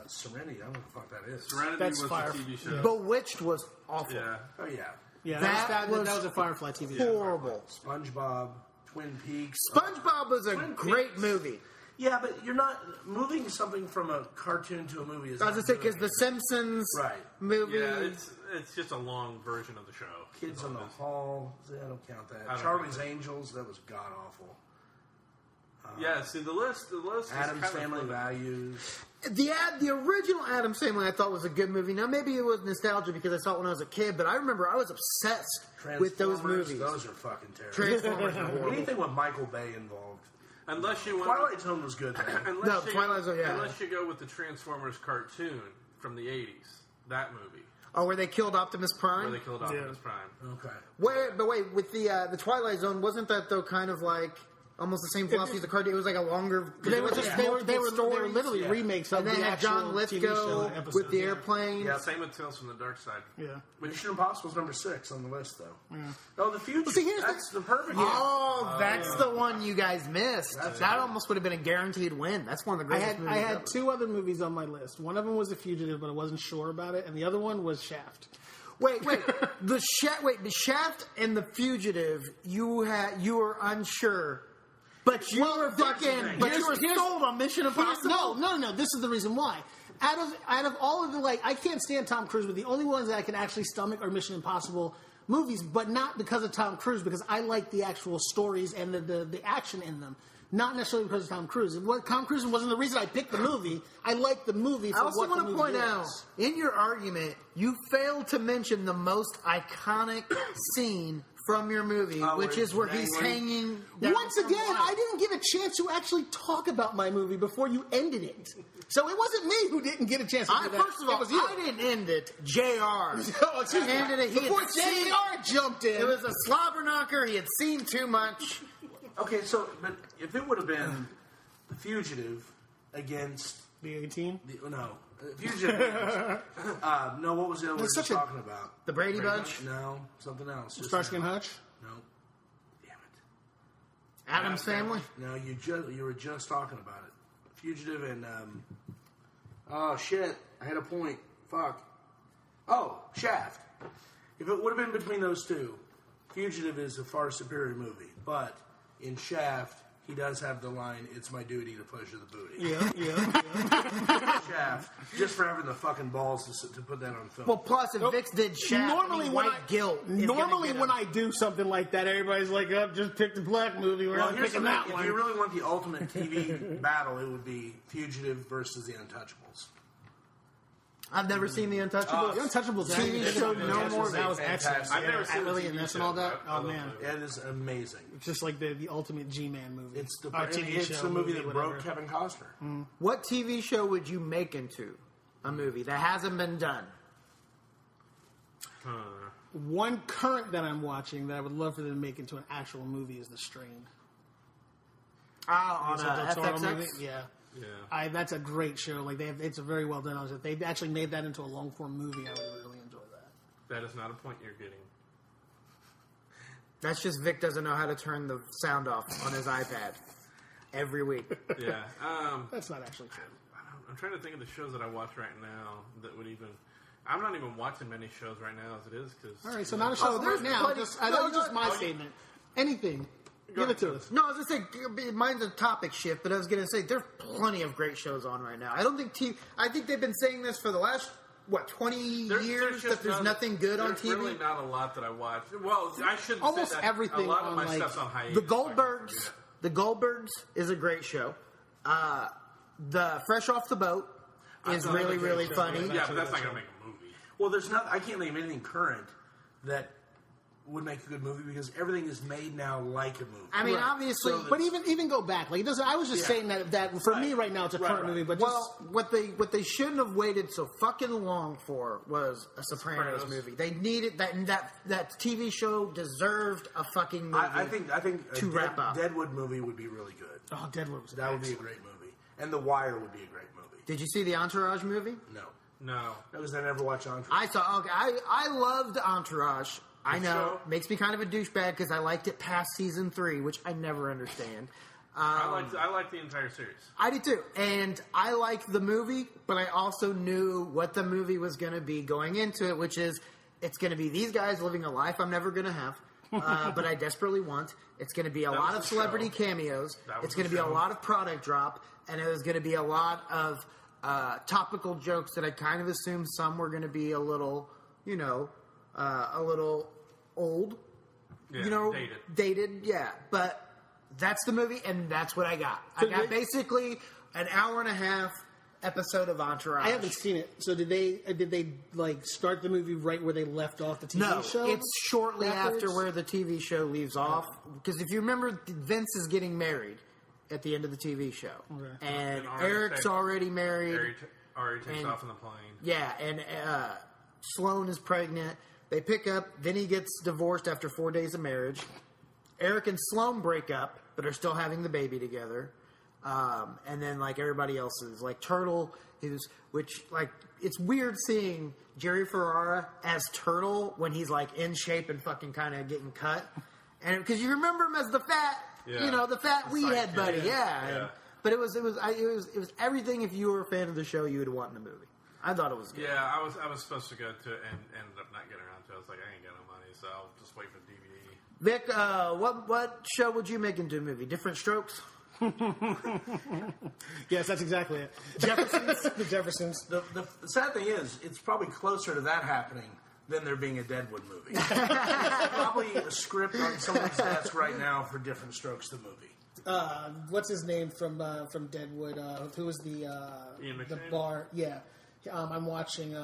Serenity. I don't know what the fuck that is. Serenity was a TV show. Yeah. Bewitched was awful. Yeah. Oh yeah. Yeah, that was a Firefly TV show. Horrible. SpongeBob, Twin Peaks. SpongeBob was a great movie. Yeah, but you're not moving something from a cartoon to a movie. I was going to say, because the Simpsons movie... Yeah, it's just a long version of the show. Kids on the Hall. I don't count that. Charlie's Angels. That was god-awful. Yeah, see, the list Addams is Family Values. The original Addams Family I thought was a good movie. Now, maybe it was nostalgia because I saw it when I was a kid, but I remember I was obsessed with those movies. Those are fucking terrible. Transformers are horrible. Anything with Michael Bay involved. Unless you want Twilight Zone was good, though. Unless you go with the Transformers cartoon from the 80s. That movie. Oh, where they killed Optimus Prime? Where they killed Optimus Prime. Okay. Wait, with the Twilight Zone, wasn't that, though, kind of like... almost the same philosophy as the cartoon. It was like a longer. They were literally remakes of and then the had actual John Lithgow with the airplane. Yeah, same with Tales from the Dark Side. Yeah, Mission Impossible's number 6 on the list, though. Yeah. Oh, The Future. Well, see, that's the perfect. Oh, that's the one you guys missed. That almost would have been a guaranteed win. That's one of the greatest movies. I had 2 other movies on my list. One of them was The Fugitive, but I wasn't sure about it, and the other one was Shaft. Wait, the Shaft and The Fugitive. You were unsure. But you were sold on Mission Impossible. No. This is the reason why. Out of all of the I can't stand Tom Cruise, but the only ones that I can actually stomach are Mission Impossible movies, but not because of Tom Cruise, because I like the actual stories and the action in them. Not necessarily because of Tom Cruise. Tom Cruise wasn't the reason I picked the movie. I liked the movie for I also what the want to movie point is. out, in your argument, you failed to mention the most iconic scene from your movie, which is where he's hanging down Once from again, the I didn't get a chance to actually talk about my movie before you ended it. So it wasn't me who didn't get a chance to do that. First of all, it was you. I didn't end it. JR. Oh, excuse me. ended it. He Before had seen- JR jumped in. It was a slobber knocker. He had seen too much. Okay, so but if it would have been The Fugitive against B-18? Fugitive. No, what was the other one you were talking about? The Brady Bunch? No, something else. Just Starsky and now. Hutch? No. Damn it. Adam's Family? No, you were just talking about it. Fugitive and oh shit, I had a point. Fuck. Oh, Shaft. If it would have been between those two, Fugitive is a far superior movie, but in Shaft, he does have the line, "It's my duty to pleasure the booty." Yeah. Shaft, just for having the fucking balls to put that on film. Well, plus, if Vix did Shaft, Normally, White Guilt. is gonna Normally get when him. I do something like that, everybody's like, "Oh, just pick the black movie. We're not here's picking the thing. that If one." you really want the ultimate TV battle, it would be Fugitive versus The Untouchables. I've never seen The Untouchables. The Untouchables TV actually- show, no more. That was excellent. I've never seen Lily the and TV Ness and all show, that. but I Oh love man, it. It is amazing. it's just like the ultimate G-Man movie. It's the TV it's show, the movie that whatever. broke Kevin Costner. What TV show would you make into a movie that hasn't been done? One current that I'm watching that I would love for them to make into an actual movie is The Strain. On It's a Del Toro FXX? movie. Yeah. Yeah. That's a great show. Like it's a very well done. If they actually made that into a long form movie, I would really enjoy that. That is not a point you're getting. That's just Vic doesn't know how to turn the sound off on his iPad every week. Yeah. That's not actually true. I'm trying to think of the shows that I watch right now that would even. I'm not even watching many shows right now as it is because. All right, so not a show there's right now. plenty- That no, was just no, my no, statement. Anything. Give it to us. No, I was going to say, mine's a topic shift, but I was going to say there's plenty of great shows on right now. I don't think I think they've been saying this for the last, 20 years, just that there's nothing good on TV? There's really not a lot that I watch. Well, I shouldn't Almost say that. everything a lot of on, my like, stuff's on hiatus. The Goldbergs. The Goldbergs is a great show. The Fresh Off the Boat is thought really, it was a really great funny. show. Yeah, but that's not going to make a movie. Well, there's not. I can't name anything current that would make a good movie because everything is made now like a movie. I mean, Right. obviously, So But even go back. Like it doesn't. I was just saying that for me right now it's a current movie. But well, what they shouldn't have waited so fucking long for was a Sopranos Sopranos. movie. They needed that TV show deserved a fucking movie. I think a to wrap up. Deadwood movie would be really good. oh, Deadwood was That would be a great movie, and The Wire would be a great movie. Did you see the Entourage movie? No. Because I never watched Entourage. I saw. Okay, I loved Entourage. I know show? makes me kind of a douchebag because I liked it past season 3, which I never understand. I like the entire series. I did too, and I liked the movie, but I also knew what the movie was going to be going into it, which is it's going to be these guys living a life I'm never going to have, but I desperately want. It's going to be a lot was of the celebrity show. cameos. That was It's going to the be a show. lot of product drop, and it was going to be a lot of topical jokes that I kind of assumed some were going to be a little, a little old. Yeah, dated, yeah. But that's the movie, and that's what I got. I got basically an hour and a half episode of Entourage. I haven't seen it. So did they like start the movie right where they left off the TV show? It's shortly afterwards? after where the TV show leaves off. Because if you remember, Vince is getting married at the end of the TV show, and Eric's already married. Already takes And- off on the plane. Yeah, and Sloane is pregnant. They pick up. Then he gets divorced after 4 days of marriage. Eric and Sloane break up, but are still having the baby together. And then, like everybody else's, like Turtle, it's weird seeing Jerry Ferrara as Turtle when he's like in shape and fucking kind of getting cut, and because you remember him as the fat, the fat weedhead buddy, Yeah. But it was everything. If you were a fan of the show, you would want in the movie. I thought it was good. Yeah, I was supposed to go to it and ended up not getting around to it. I was like, I ain't got no money, so I'll just wait for the DVD. Vic, what show would you make into a movie? Different Strokes? Yes, that's exactly it. Jeffersons. The Jeffersons. The sad thing is, it's probably closer to that happening than there being a Deadwood movie. Probably a script on someone's desk right now for Different Strokes, the movie. what's his name from Deadwood? Who was the Ian the McShane? bar? Yeah, I'm watching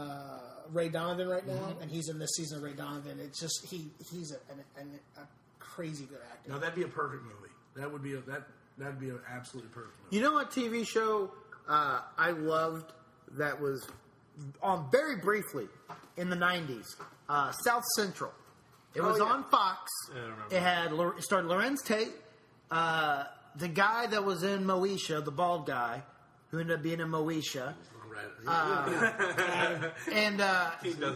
Ray Donovan right now, and he's in this season of Ray Donovan. It's just he's a crazy good actor. No, that'd be a perfect movie. That'd be an absolutely perfect movie. You know what TV show I loved that was on very briefly in the 90s? South Central. It was on Fox. Yeah, I remember. It starred Lorenz Tate, the guy that was in Moesha, the bald guy, who ended up being in Moesha. And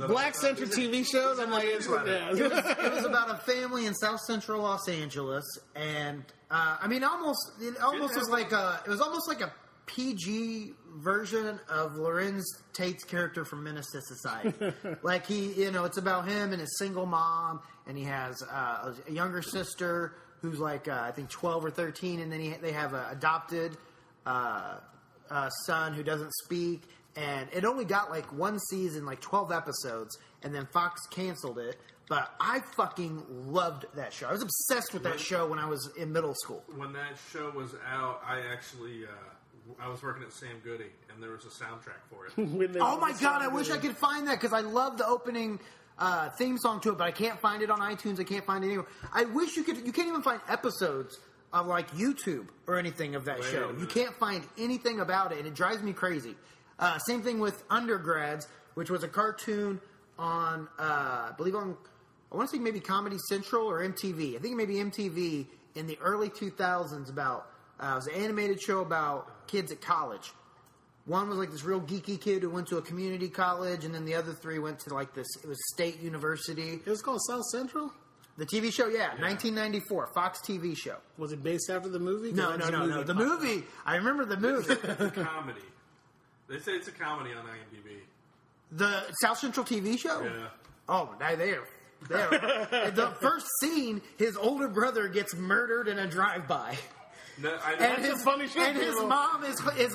Black Central TV shows. I'm like, it was about a family in South Central Los Angeles, and I mean, it was almost like a PG version of Lorenz Tate's character from Menace to Society. Like it's about him and his single mom, and he has a younger sister who's like I think 12 or 13, and then they have an adopted son who doesn't speak. And it only got like one season, like 12 episodes, and then Fox canceled it. But I fucking loved that show. I was obsessed with that show when I was in middle school. When that show was out, I actually I was working at Sam Goody, and there was a soundtrack for it. Oh my god, I wish I could find that because I love the opening theme song to it, but I can't find it on iTunes. I can't find it anywhere. I wish you could. You can't even find episodes of like YouTube or anything of that show. You can't find anything about it, and it drives me crazy. Same thing with Undergrads, which was a cartoon on, I want to say maybe Comedy Central or MTV. I think maybe MTV in the early 2000s about, it was an animated show about kids at college. One was like this real geeky kid who went to a community college, and then the other three went to like this, it was State University. It was called South Central? The TV show, yeah, 1994, Fox TV show. Was it based after the movie? No. The movie, I remember the movie. It's a comedy. They say it's a comedy on IMDb. The South Central TV show? Yeah. Oh, there. The first scene, his older brother gets murdered in a drive-by. No, I know. And his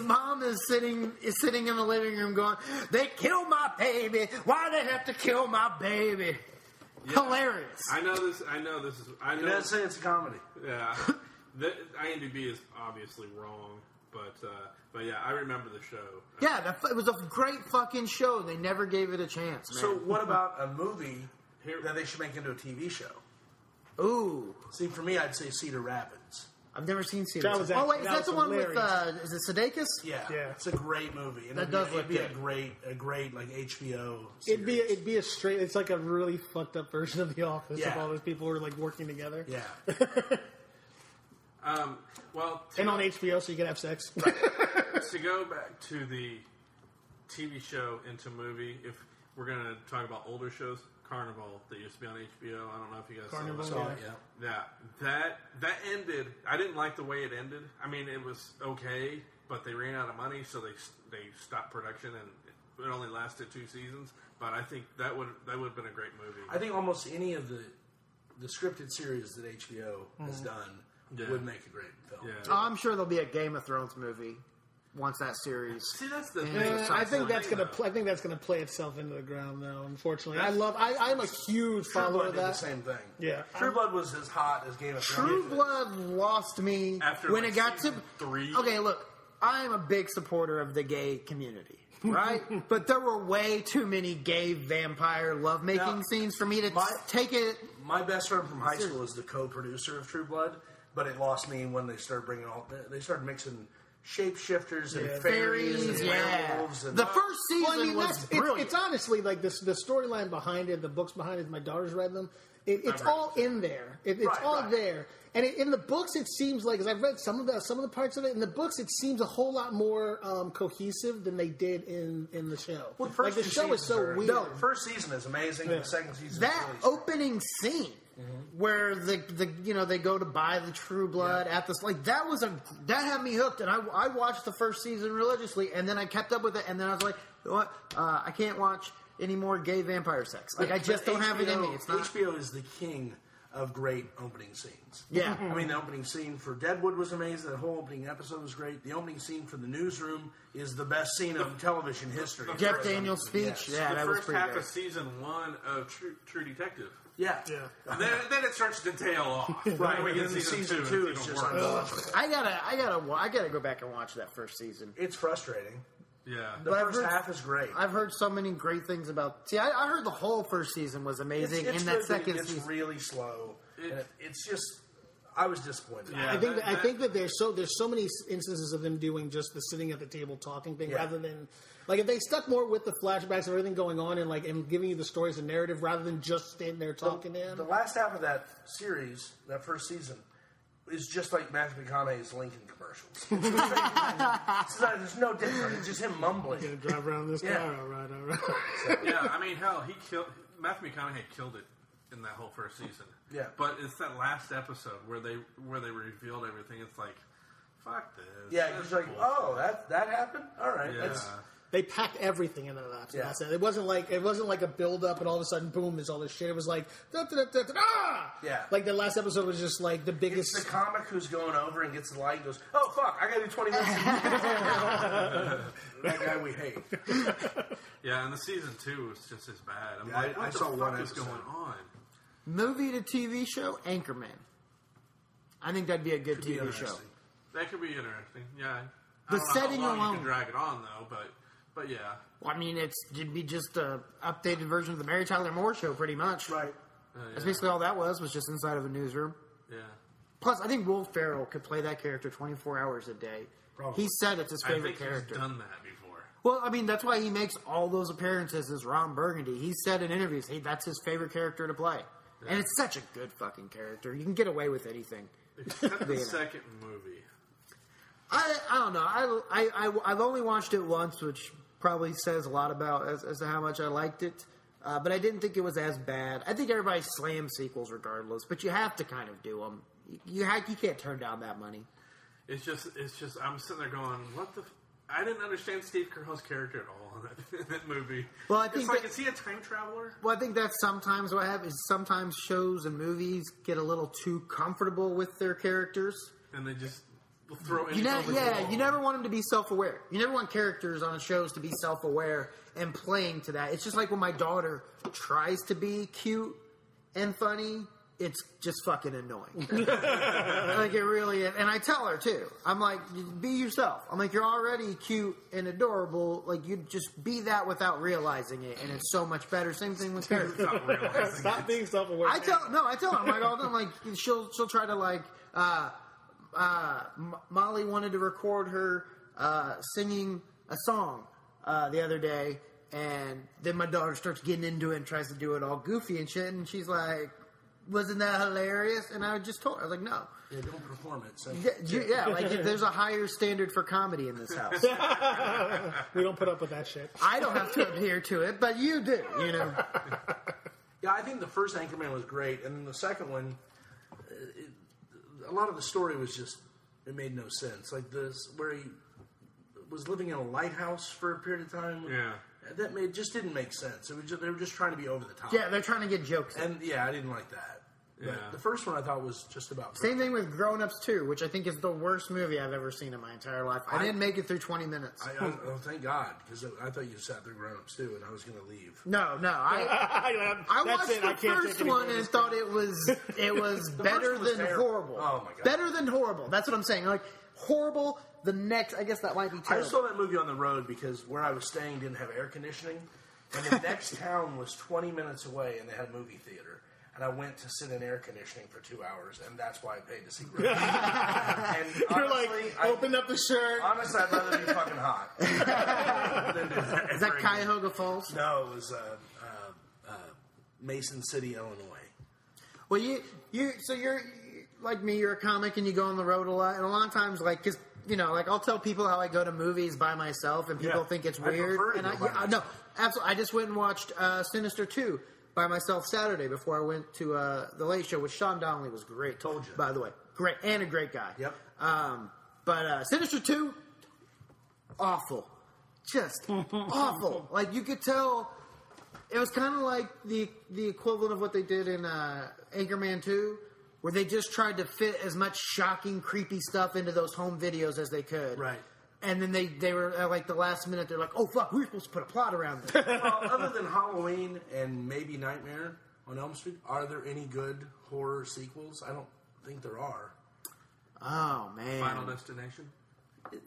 mom is sitting in the living room going, "They killed my baby. Why they have to kill my baby?" Yeah. Hilarious. I know this. You didn't say it's a comedy. Yeah. The IMDb is obviously wrong, but yeah, I remember the show. Yeah, it was a great fucking show. They never gave it a chance, man. So what about a movie that they should make into a TV show? Ooh. See, for me, I'd say Cedar Rapids. I've never seen Cedar That was Rapids. actually- Is that that was the one hilarious. with, is it Sudeikis? Yeah, Yeah. it's a great movie. And That does look it'd be good. a great like HBO series. It'd be a straight. It's like a really fucked up version of The Office. Yeah. Of all those people who are like working together. Yeah. Well, And on HBO, so you can have sex. to go back to the TV show into movie, if we're going to talk about older shows, Carnival that used to be on HBO. I don't know if you guys Carnival, saw that. Yeah. That ended. I didn't like the way it ended. I mean, it was okay, but they ran out of money, so they stopped production, and it only lasted 2 seasons. But I think that would have been a great movie. I think almost any of the scripted series that HBO has done would make a great film. Yeah. I'm sure there'll be a Game of Thrones movie once that series. See, that's the Yeah, thing. I think that's gonna play itself into the ground, though. Unfortunately, I'm a huge True follower Blood of did the that. same thing. Yeah. True Blood was as hot as Game of Thrones. True Blood lost me After, when like, it got to season 3. Okay, look, I'm a big supporter of the gay community, right? But there were way too many gay vampire lovemaking Now, scenes for me to take it. My best friend from high school is the co-producer of True Blood, but it lost me when they started they started mixing shapeshifters and fairies and werewolves. And The first season Well, I mean, was brilliant. it's honestly like this. The storyline behind it, the books behind it. My daughter's read them. It's all in there. It's all there. And in the books, it seems like, as I've read some of the parts of it, in the books, it seems a whole lot more cohesive than they did in the show. Well, the like the first show is so weird. No, the first season is amazing. The second season is That really strong. opening scene where they go to buy the True Blood at this, like, that had me hooked, and I watched the first season religiously, and then I kept up with it, and then I was like, you know what, I can't watch any more gay vampire sex. Like, I just don't have it in me. It's not. HBO is the king of great opening scenes. Yeah. I mean, the opening scene for Deadwood was amazing. The whole opening episode was great. The opening scene for The Newsroom is the best scene of television history. Jeff Daniels' speech. Yes. Yeah, The that was first pretty half good. of season 1 of True Detective. Yeah. And then it starts to tail off. Right, We and get then season 2 is even just worse. unbelievable. I gotta go back and watch that first season. It's frustrating. Yeah. The But I've first heard- half is great. I've heard so many great things about. See, I heard the whole first season was amazing, It's and that good, but second it's season. really slow. And it's just, I was disappointed. Yeah. I think that there's so many instances of them doing just the sitting at the table talking thing Yeah. rather than like if they stuck more with the flashbacks of everything going on and giving you the stories and narrative rather than just standing there talking to him. The last half of that series, that first season, is just like Matthew McConaughey's Lincoln commercials. There's no different. It's just him mumbling. Gonna drive around this Yeah. car, all right. Yeah, I mean, hell, Matthew McConaughey killed it in that whole first season. Yeah. But it's that last episode where they revealed everything. It's like, fuck this. Yeah, That's he's like, bullshit. oh, that happened? All right. Yeah. That's, They packed everything into that. Yeah. That's it. It wasn't like a build up and all of a sudden boom is all this shit. It was like da, da, da, da, da, da. Yeah. Like the last episode was just like the biggest. it's the comic who's going over and gets the light and goes, oh, fuck, I got to do 20 minutes. That guy we hate. Yeah, and the season 2 was just as bad. I'm Yeah, like, what I the saw fuck one is episode. going on? Movie to TV show, Anchorman. I think that'd be a good Could be TV show. interesting. That could be interesting. Yeah. The I don't know setting how long alone- you can drag it on though, but yeah. Well, I mean, it'd be just a updated version of the Mary Tyler Moore Show, pretty much. Right. That's basically all that was just inside of a newsroom. Yeah. Plus, I think Will Ferrell could play that character 24 hours a day. Probably. He said it's his I favorite think character. he's done that before. Well, I mean, that's why he makes all those appearances as Ron Burgundy. He said in interviews, hey, that's his favorite character to play. Yeah. And it's such a good fucking character. You can get away with anything. Except the Being it. second movie. I don't know. I've only watched it once, which probably says a lot about as to how much I liked it. But I didn't think it was as bad. I think everybody slams sequels regardless, but you have to kind of do them. You can't turn down that money. It's just. I'm sitting there going, "What the?" I didn't understand Steve Carell's character at all in that movie. Well, I think it's like, that- is he a time traveler? Well, I think that's sometimes what happens. Sometimes shows and movies get a little too comfortable with their characters. And they just throw. You never want them to be self-aware. You never want characters on shows to be self-aware and playing to that. It's just like when my daughter tries to be cute and funny, it's just fucking annoying. Like it really is. And I tell her too. I'm like, be yourself. I'm like, you're already cute and adorable. Like you just be that without realizing it, and it's so much better. Same thing with characters. Not realizing Stop it. being self-aware. I tell her I'm like all the time. Like she'll try to like. Molly wanted to record her singing a song the other day, and then my daughter starts getting into it and tries to do it all goofy and shit, and she's like, "Wasn't that hilarious?" And I just told her, I was like, "No, Yeah, don't perform it. So. like there's a higher standard for comedy in this house. We don't put up with that shit. I don't have to adhere to it, but you do, you know." Yeah, I think the first Anchorman was great, and then the second one, a lot of the story was just, it made no sense. Like this, where he was living in a lighthouse for a period of time. Yeah. That just didn't make sense. It was just, they were just trying to be over the top. Yeah, they're trying to get jokes in. And yeah, I didn't like that. But Yeah. the first one I thought was just about Same thing with Grown Ups 2, which I think is the worst movie I've ever seen in my entire life. I didn't make it through 20 minutes. Oh, thank God, because I thought you sat through Grown Ups too, and I was going to leave. No, I That's watched it. I the can't first take any one more of and this thought it was better one was than terrible. horrible. Oh, my God. Better than horrible. That's what I'm saying. Like horrible. The next, I guess that might be I terrible. saw that movie on the road because where I was staying didn't have air conditioning, and the next town was 20 minutes away, and they had a movie theater. And I went to sit in air conditioning for 2 hours, and that's why I paid to see Grown Ups. And You're honestly, like, open up the shirt. Honestly, I'd rather be fucking hot. than do that Is that ever again. Cuyahoga Falls? No, it was Mason City, Illinois. Well, so you're like me. You're a comic, and you go on the road a lot. And a lot of times, like, because like I'll tell people how I go to movies by myself, and people Yeah. think it's I weird. prefer to And go by no, myself. absolutely. I just went and watched Sinister 2 by myself Saturday before I went to the Late Show, which Sean Donnelly was great. Told you. By the way, great and a great guy. Yep. But Sinister 2, awful, just awful. Like you could tell It was kind of like the equivalent of what they did in Anchorman 2, where they just tried to fit as much shocking, creepy stuff into those home videos as they could. Right. And then they were at like the last minute, they're like, oh fuck, we're supposed to put a plot around this. Well, other than Halloween and maybe Nightmare on Elm Street, are there any good horror sequels? I don't think there are. Oh man. Final Destination?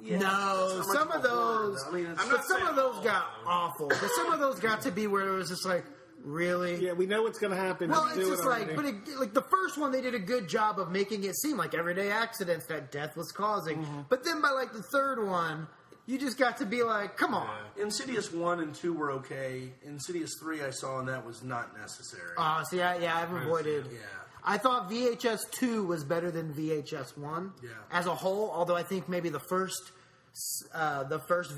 Yeah, No, it's not some much of of a horror, those, though. I mean, it's- but some of those got awful. But some of those got to be where it was just like, really? Yeah, we know what's going to happen. Well, Let's it's do just it like, already. but like the first one, they did a good job of making it seem like everyday accidents that death was causing. But then by like the third one, you just got to be like, come on. Insidious 1 and 2 were okay. Insidious 3 I saw, and that was not necessary. See, I've avoided. Yeah. I thought VHS 2 was better than VHS 1 as a whole, although I think maybe the first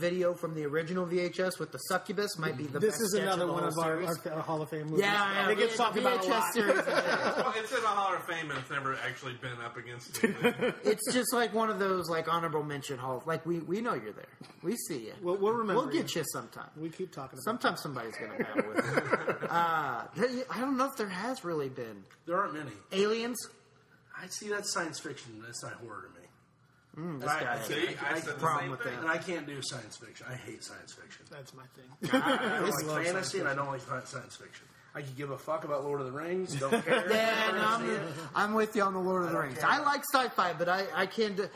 video from the original VHS with the succubus might be the best. This is sketch another of the one whole of series. our Hall of Fame movies. Yeah, it gets talked about a VHS lot. series. Is Well, it's in the Hall of Fame, and it's never actually been up against anything. it's just like one of those like honorable mention halls. Like we know you're there. We see you. We'll remember. We'll get you sometime. We keep talking about Sometimes somebody's going to battle with it. I don't know if there has really been. There aren't many. Aliens? I see that's science fiction. That's not horror to me. This guy has See, a I said the problem same with thing. that. And I can't do science fiction. I hate science fiction. That's my thing. I don't love like fantasy, and I don't like science fiction. I could give a fuck about Lord of the Rings. Don't care. Yeah, no, I'm with you on the Lord of the I don't Rings. care. I like sci-fi, but I can't do...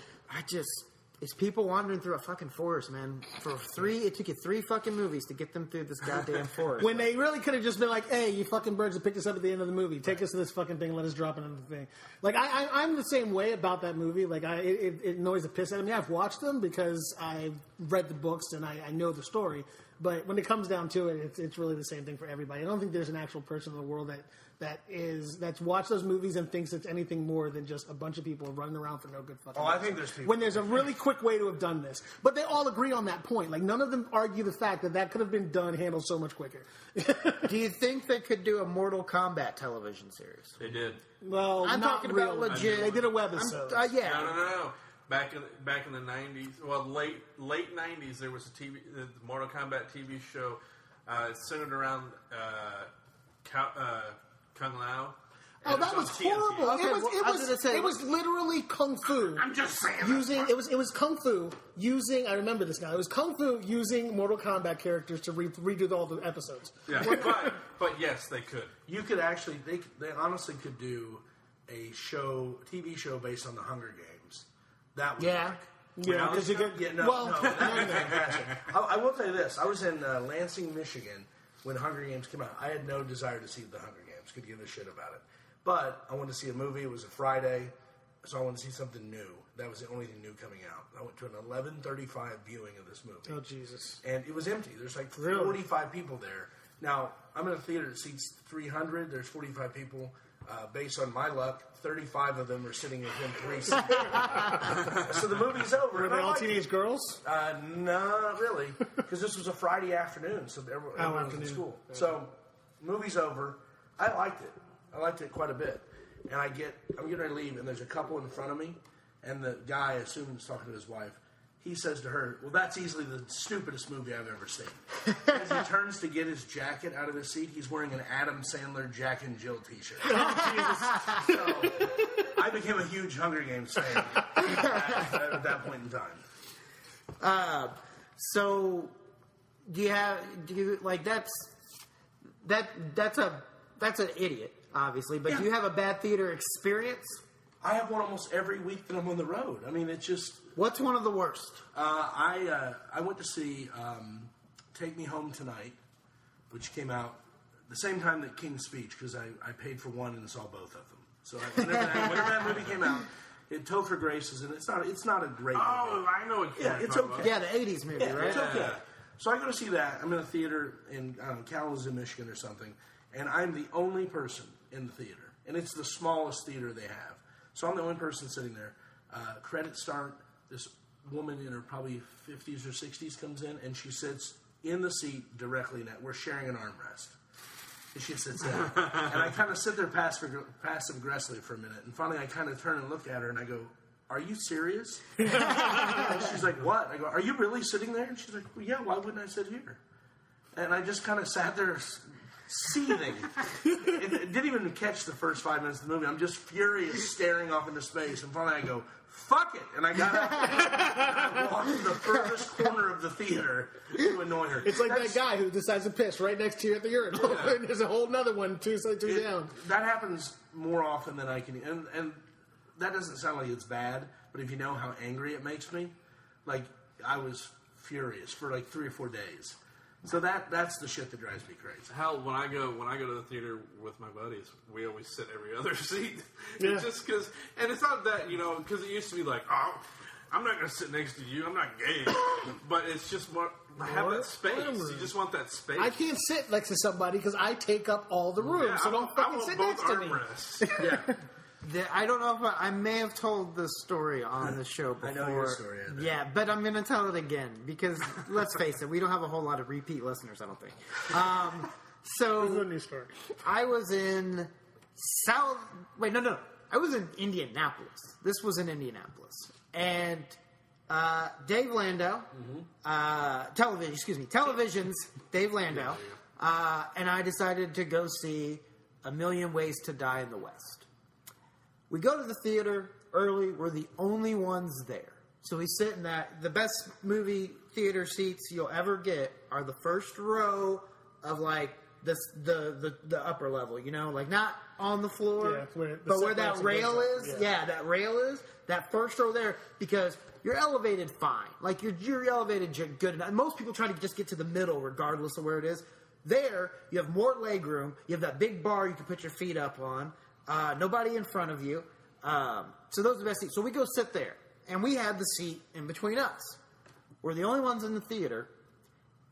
It's people wandering through a fucking forest, man. It took you 3 fucking movies to get them through this goddamn forest. When they really could have just been like, hey, you fucking birds that picked us up at the end of the movie. Take us to this fucking thing and let us drop it into the thing. Like, I'm the same way about that movie. Like, it annoys the piss out of me. I've watched them because I've read the books and I know the story. But when it comes down to it, it's really the same thing for everybody. I don't think there's an actual person in the world that's watched those movies and thinks it's anything more than just a bunch of people running around for no good fucking Oh, I reason. think there's people. When there's a really quick way to have done this. But they all agree on that point. Like, none of them argue the fact that could have been handled so much quicker. Do you think they could do a Mortal Kombat television series? They did. Well, I'm not talking about really. legit. They did a webisode. Yeah. No. Back in the 90s, well, late 90s, there was the Mortal Kombat TV show centered around Kung Lao. Oh, And that it's was on TNT. horrible. Okay, I was gonna say- it was literally kung fu. I'm just saying. It was kung fu using. I remember this guy. It was kung fu using Mortal Kombat characters to redo all the episodes. Yeah, but yes, they could. You could actually, they honestly could do a TV show based on the Hunger Games. That would Yeah. work. Yeah, because you get No, that would be fantastic. I will tell you this: I was in Lansing, Michigan, when Hunger Games came out. I had no desire to see the Hunger Games; could give a shit about it. But I wanted to see a movie. It was a Friday, so I wanted to see something new. That was the only thing new coming out. I went to an 11:35 viewing of this movie. Oh Jesus! And it was empty. There's like Really? 45 people there. Now, I'm in a theater that seats 300. There's 45 people. Based on my luck, 35 of them are sitting within 3 seats. So the movie's over. Were and they I all liked it. teenage girls? Not really, because this was a Friday afternoon, so everyone was in afternoon. school. So, movie's over. I liked it. I liked it quite a bit. And I'm getting ready to leave, and there's a couple in front of me, and the guy, I assume he's talking to his wife, he says to her, well, that's easily the stupidest movie I've ever seen. As he turns to get his jacket out of his seat, he's wearing an Adam Sandler Jack and Jill t-shirt. So, I became a huge Hunger Games fan at that point in time. So, do you like that's an idiot, obviously. But Yeah. do you have a bad theater experience? I have one almost every week that I'm on the road. I mean, it's just... What's one of the worst? I went to see Take Me Home Tonight, which came out the same time that King's Speech, because I paid for one and saw both of them. So whenever that movie came out, Topher Grace is in it. It's not a great movie. Oh, I know what you're Yeah, it's talking okay. about. Yeah, the '80s movie, Yeah, right? it's okay. So I go to see that. I'm in a theater in Kalamazoo, Michigan or something, and I'm the only person in the theater. And it's the smallest theater they have. So I'm the only person sitting there. Credits start. This woman in her probably 50s or 60s comes in, and she sits in the seat directly in that. We're sharing an armrest. And she sits down. And I kind of sit there passive-aggressively for a minute. And finally I kind of turn and look at her, and I go, are you serious? And she's like, what? I go, are you really sitting there? And she's like, well, yeah, why wouldn't I sit here? And I just kind of sat there seething. It didn't even catch the first 5 minutes of the movie. I'm just furious, staring off into space, and finally I go, fuck it! And I got up and walked to the furthest corner of the theater to annoy her. It's like that guy who decides to piss right next to you at the urinal. Yeah. There's a whole other one, two down. That happens more often than I can... And that doesn't sound like it's bad, but if you know how angry it makes me, like, I was furious for like 3 or 4 days. So that's the shit that drives me crazy. Hell, when I go to the theater with my buddies, we always sit every other seat. Yeah. It's just because, and it's not that, because it used to be like, oh, I'm not going to sit next to you, I'm not gay. But it's just more, have that space. You just want that space. I can't sit next to somebody because I take up all the room, so don't fucking sit next to me. Yeah. I don't know if I may have told this story on the show before. I know your story. Yeah, but I'm going to tell it again because, let's face it, we don't have a whole lot of repeat listeners, I don't think. This is a new story. I was in I was in Indianapolis. This was in Indianapolis. And Dave Landau, Television's Dave Landau, and I decided to go see A Million Ways to Die in the West. We go to the theater early. We're the only ones there. So we sit in the best movie theater seats you'll ever get are the first row of like the upper level, like not on the floor, but where that rail is. Yeah, that rail is. That first row there, because you're elevated fine. Like you're elevated good enough. Most people try to just get to the middle regardless of where it is. There, you have more leg room. You have that big bar you can put your feet up on. Nobody in front of you. So those are the best seats. So we go sit there. And we had the seat in between us. We're the only ones in the theater.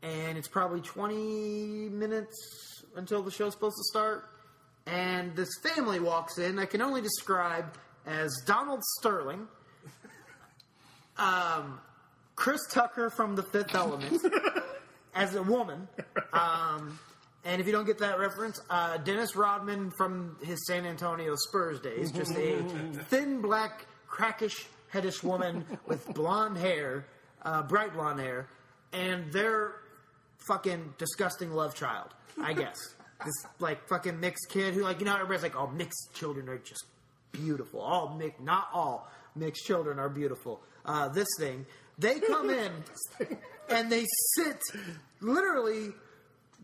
And it's probably 20 minutes until the show's supposed to start. And this family walks in. I can only describe as Donald Sterling. Chris Tucker from The Fifth Element. As a woman. And if you don't get that reference, Dennis Rodman from his San Antonio Spurs days, just a thin, black, crackish, headish woman with blonde hair, bright blonde hair, and their fucking disgusting love child, I guess. This, like, fucking mixed kid who, like, everybody's like, oh, mixed children are just beautiful. Not all mixed children are beautiful. This thing, they come in, and they sit, literally...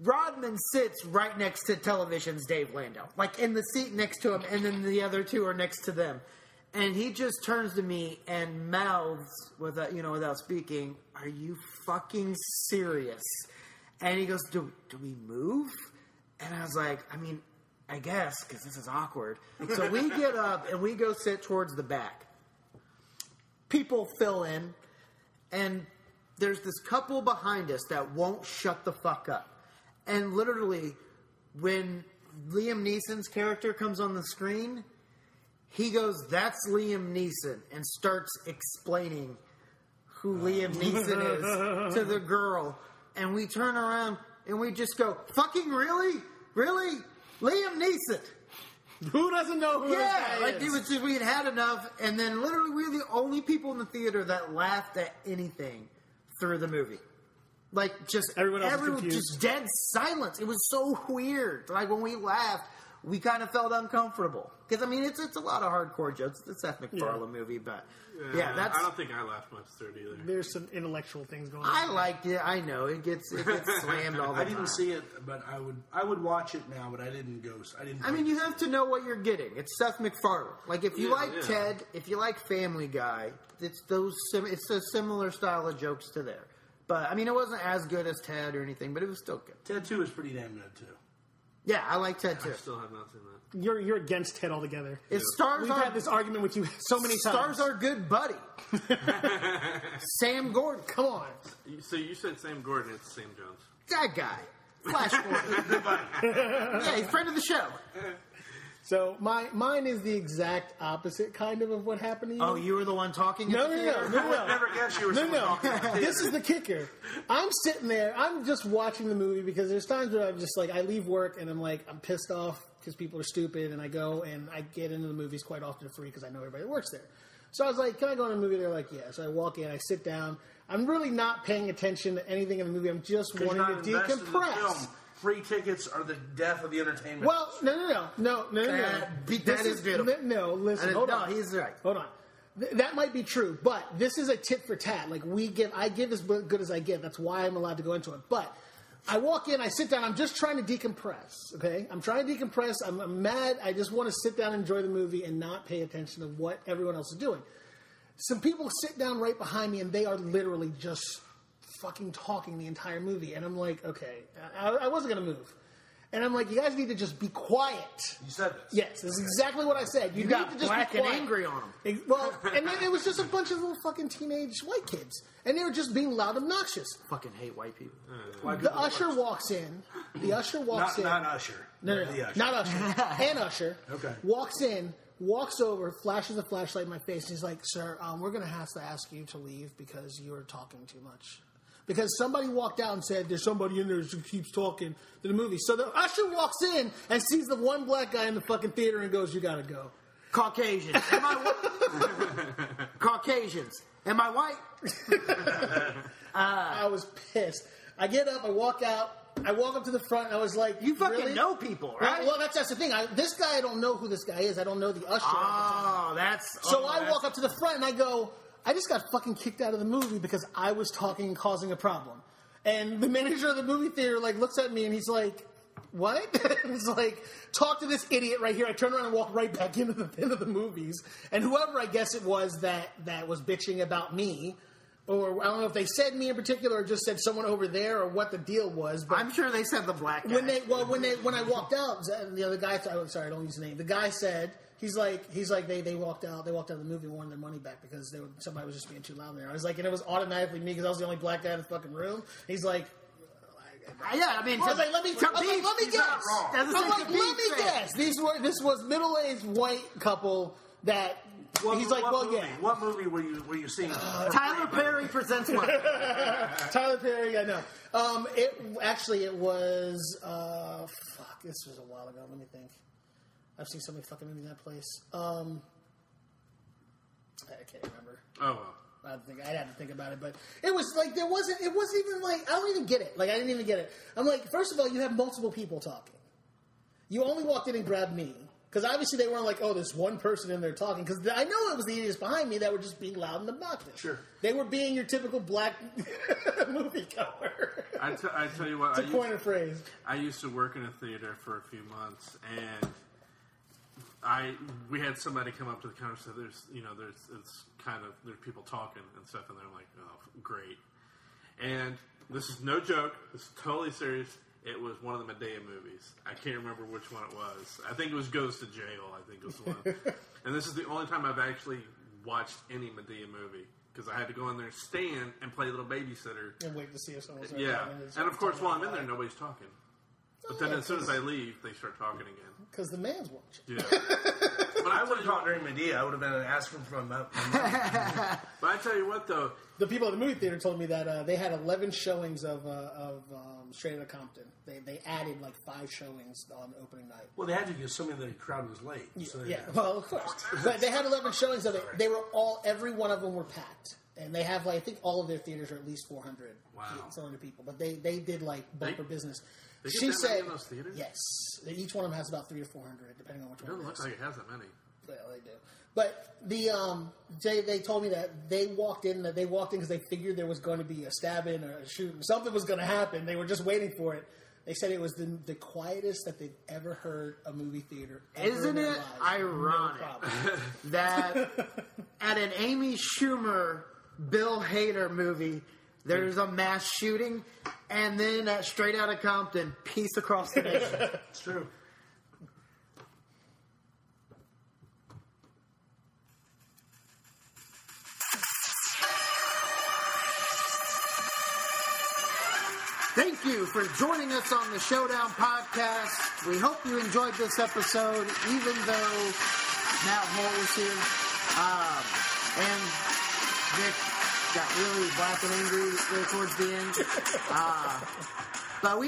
Rodman sits right next to Television's Dave Landau, like in the seat next to him, and then the other two are next to them. And he just turns to me and mouths without speaking, "Are you fucking serious?" And he goes, "Do we move?" And I was like, I guess, because this is awkward. So we get up and we go sit towards the back. People fill in, and there's this couple behind us that won't shut the fuck up. And literally, when Liam Neeson's character comes on the screen, he goes, "That's Liam Neeson," and starts explaining who Liam Neeson is to the girl. And we turn around and we just go, "Fucking really? Really? Liam Neeson?" Who doesn't know who this guy like is? It was just, we had had enough. And then literally we were the only people in the theater that laughed at anything through the movie. Like, just everyone just dead silence. It was so weird. Like, when we laughed, we kind of felt uncomfortable. Because, it's a lot of hardcore jokes. It's a Seth MacFarlane movie, but... Yeah, that's... I don't think I laughed much through it either. There's some intellectual things going on. I liked it. I know. It gets slammed all the time. I didn't see it, but I would watch it now, but I didn't go... you have to know what you're getting. It's Seth MacFarlane. Like, if you Ted, if you like Family Guy, it's a similar style of jokes to there. But, it wasn't as good as Ted or anything, but it was still good. Ted 2 is pretty damn good, too. Yeah, I like Ted 2. I still have not seen that. You're against Ted altogether. We've had this argument with you so many times. Stars our good buddy. Sam Gordon, come on. So you said Sam Gordon, it's Sam Jones. That guy. Flash Gordon. Yeah, he's a friend of the show. So mine is the exact opposite kind of what happened to you. Oh, you were the one talking? No. I would never guess you were talking. This is the kicker. I'm sitting there. I'm just watching the movie because there's times where I'm just like, I leave work and I'm pissed off because people are stupid, and I go and I get into the movies quite often for free because I know everybody that works there. So I was like, can I go in a movie? They're like, yeah. So I walk in, I sit down. I'm really not paying attention to anything in the movie. I'm just wanting to decompress. free tickets are the death of the entertainment. Well, no. That is beautiful. No, listen, hold on. He's right. Hold on. That might be true, but this is a tit for tat. Like I give as good as I give. That's why I'm allowed to go into it. But I walk in, I sit down. I'm just trying to decompress. Okay, I'm trying to decompress. I'm mad. I just want to sit down, and enjoy the movie, and not pay attention to what everyone else is doing. Some people sit down right behind me, and they are literally just fucking talking the entire movie. And I'm like, okay, I wasn't going to move. And I'm like, you guys need to just be quiet. You said this. Yes, this is exactly what I said. You need got to just black be and quiet. angry on them. Well, and then it was just a bunch of little fucking teenage white kids. And they were just being loud and obnoxious. Fucking hate white people. The usher walks in. The usher walks in. Not Usher. No. The Usher. Not Usher. And Usher. Okay. Walks in, walks over, flashes a flashlight in my face. And he's like, sir, we're going to have to ask you to leave because you're talking too much. Because somebody walked out and said, there's somebody in there who keeps talking to the movie. So the usher walks in and sees the one black guy in the fucking theater and goes, you gotta go. Caucasians. Caucasians. Am I white? I was pissed. I get up, I walk out, I walk up to the front, and I was like, You fucking really? know people, right? Well, that's the thing. This guy, I don't know who this guy is. I don't know the usher. Oh, that's... So I walk up to the front and I go, I just got fucking kicked out of the movie because I was talking and causing a problem. And the manager of the movie theater looks at me and he's like, what? He's like, talk to this idiot right here. I turn around and walk right back into the movies. And whoever I guess it was that was bitching about me, or I don't know if they said me in particular or just said someone over there or what the deal was. But I'm sure they said the black guy. When I walked out, the other guy, sorry, I don't use his name. The guy said, He's like they walked out. They walked out of the movie and wanted their money back because somebody was just being too loud in there. I was like, and it was automatically me because I was the only black guy in the fucking room. He's like, yeah, I mean, I was like, let me guess. I'm like, let me guess. This was middle-aged white couple that. He's like, well, yeah. What movie were you seeing? Tyler Perry presents what? Tyler Perry, I know. It was. Fuck, this was a while ago. Let me think. I've seen so many fucking movies in that place. I can't remember. Oh well. I'd have to think about it, but it was like it wasn't even like I don't even get it. Like I didn't even get it. I'm like, first of all, you have multiple people talking. You only walked in and grabbed me because obviously they weren't like, oh, there's one person in there talking. Because I know it was the idiots behind me that were just being loud and obnoxious. Sure, they were being your typical black moviegoer. I tell you what, it's a point of phrase. I used to work in a theater for a few months and. We had somebody come up to the counter and say, there's people talking and stuff, and they're like, oh, great. And this is no joke. This is totally serious. It was one of the Medea movies. I can't remember which one it was. I think it was Goes to Jail, I think was the one. And this is the only time I've actually watched any Medea movie. Because I had to go in there, stand, and play little babysitter. And wait to see if someone's yeah. And of course, while I'm in there, nobody's talking. But then as soon as I leave, they start talking again. Because the man's watching. Yeah. But I would have talked during Medea. I would have been asking for my But I tell you what, though. The people at the movie theater told me that they had 11 showings of Straight Outta Compton. They added like 5 showings on opening night. Well, they had to because so many of the crowd was late. So yeah, well, of course. But they had 11 showings of it. They were every one of them were packed. And they have, I think all of their theaters are at least 400 people. But they did like bumper business. She said, those theaters? Yes. Each one of them has about 300 to 400, depending on which one it is. It doesn't look like it has that many. Well, they do. But they told me that they walked in because they figured there was going to be a stabbing or a shooting. Something was going to happen. They were just waiting for it. They said it was the quietest that they've ever heard a movie theater ever. Isn't it ironic that at an Amy Schumer, Bill Hader movie, there's a mass shooting, and then at Straight Outta Compton, peace across the nation. It's true. Thank you for joining us on the Showdown Podcast. We hope you enjoyed this episode, even though Matt Holt was here. And Vic got really black and angry there towards the end. But we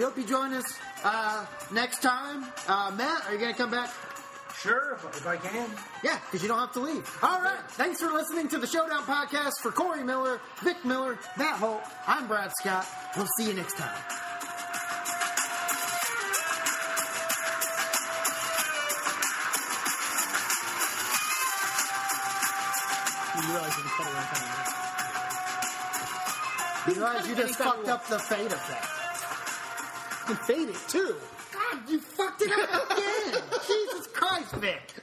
hope you join us next time. Matt, are you going to come back? Sure, if I can. Yeah, because you don't have to leave. All right. Thanks for listening to the Showdown Podcast. For Corey Miller, Vic Miller, Matt Holt, I'm Brad Scott. We'll see you next time. You realize you can cut it anytime you want. You realize you just fucked up the fade effect. You can fade it, too. God, you fucked it up again. Jesus Christ, Vic.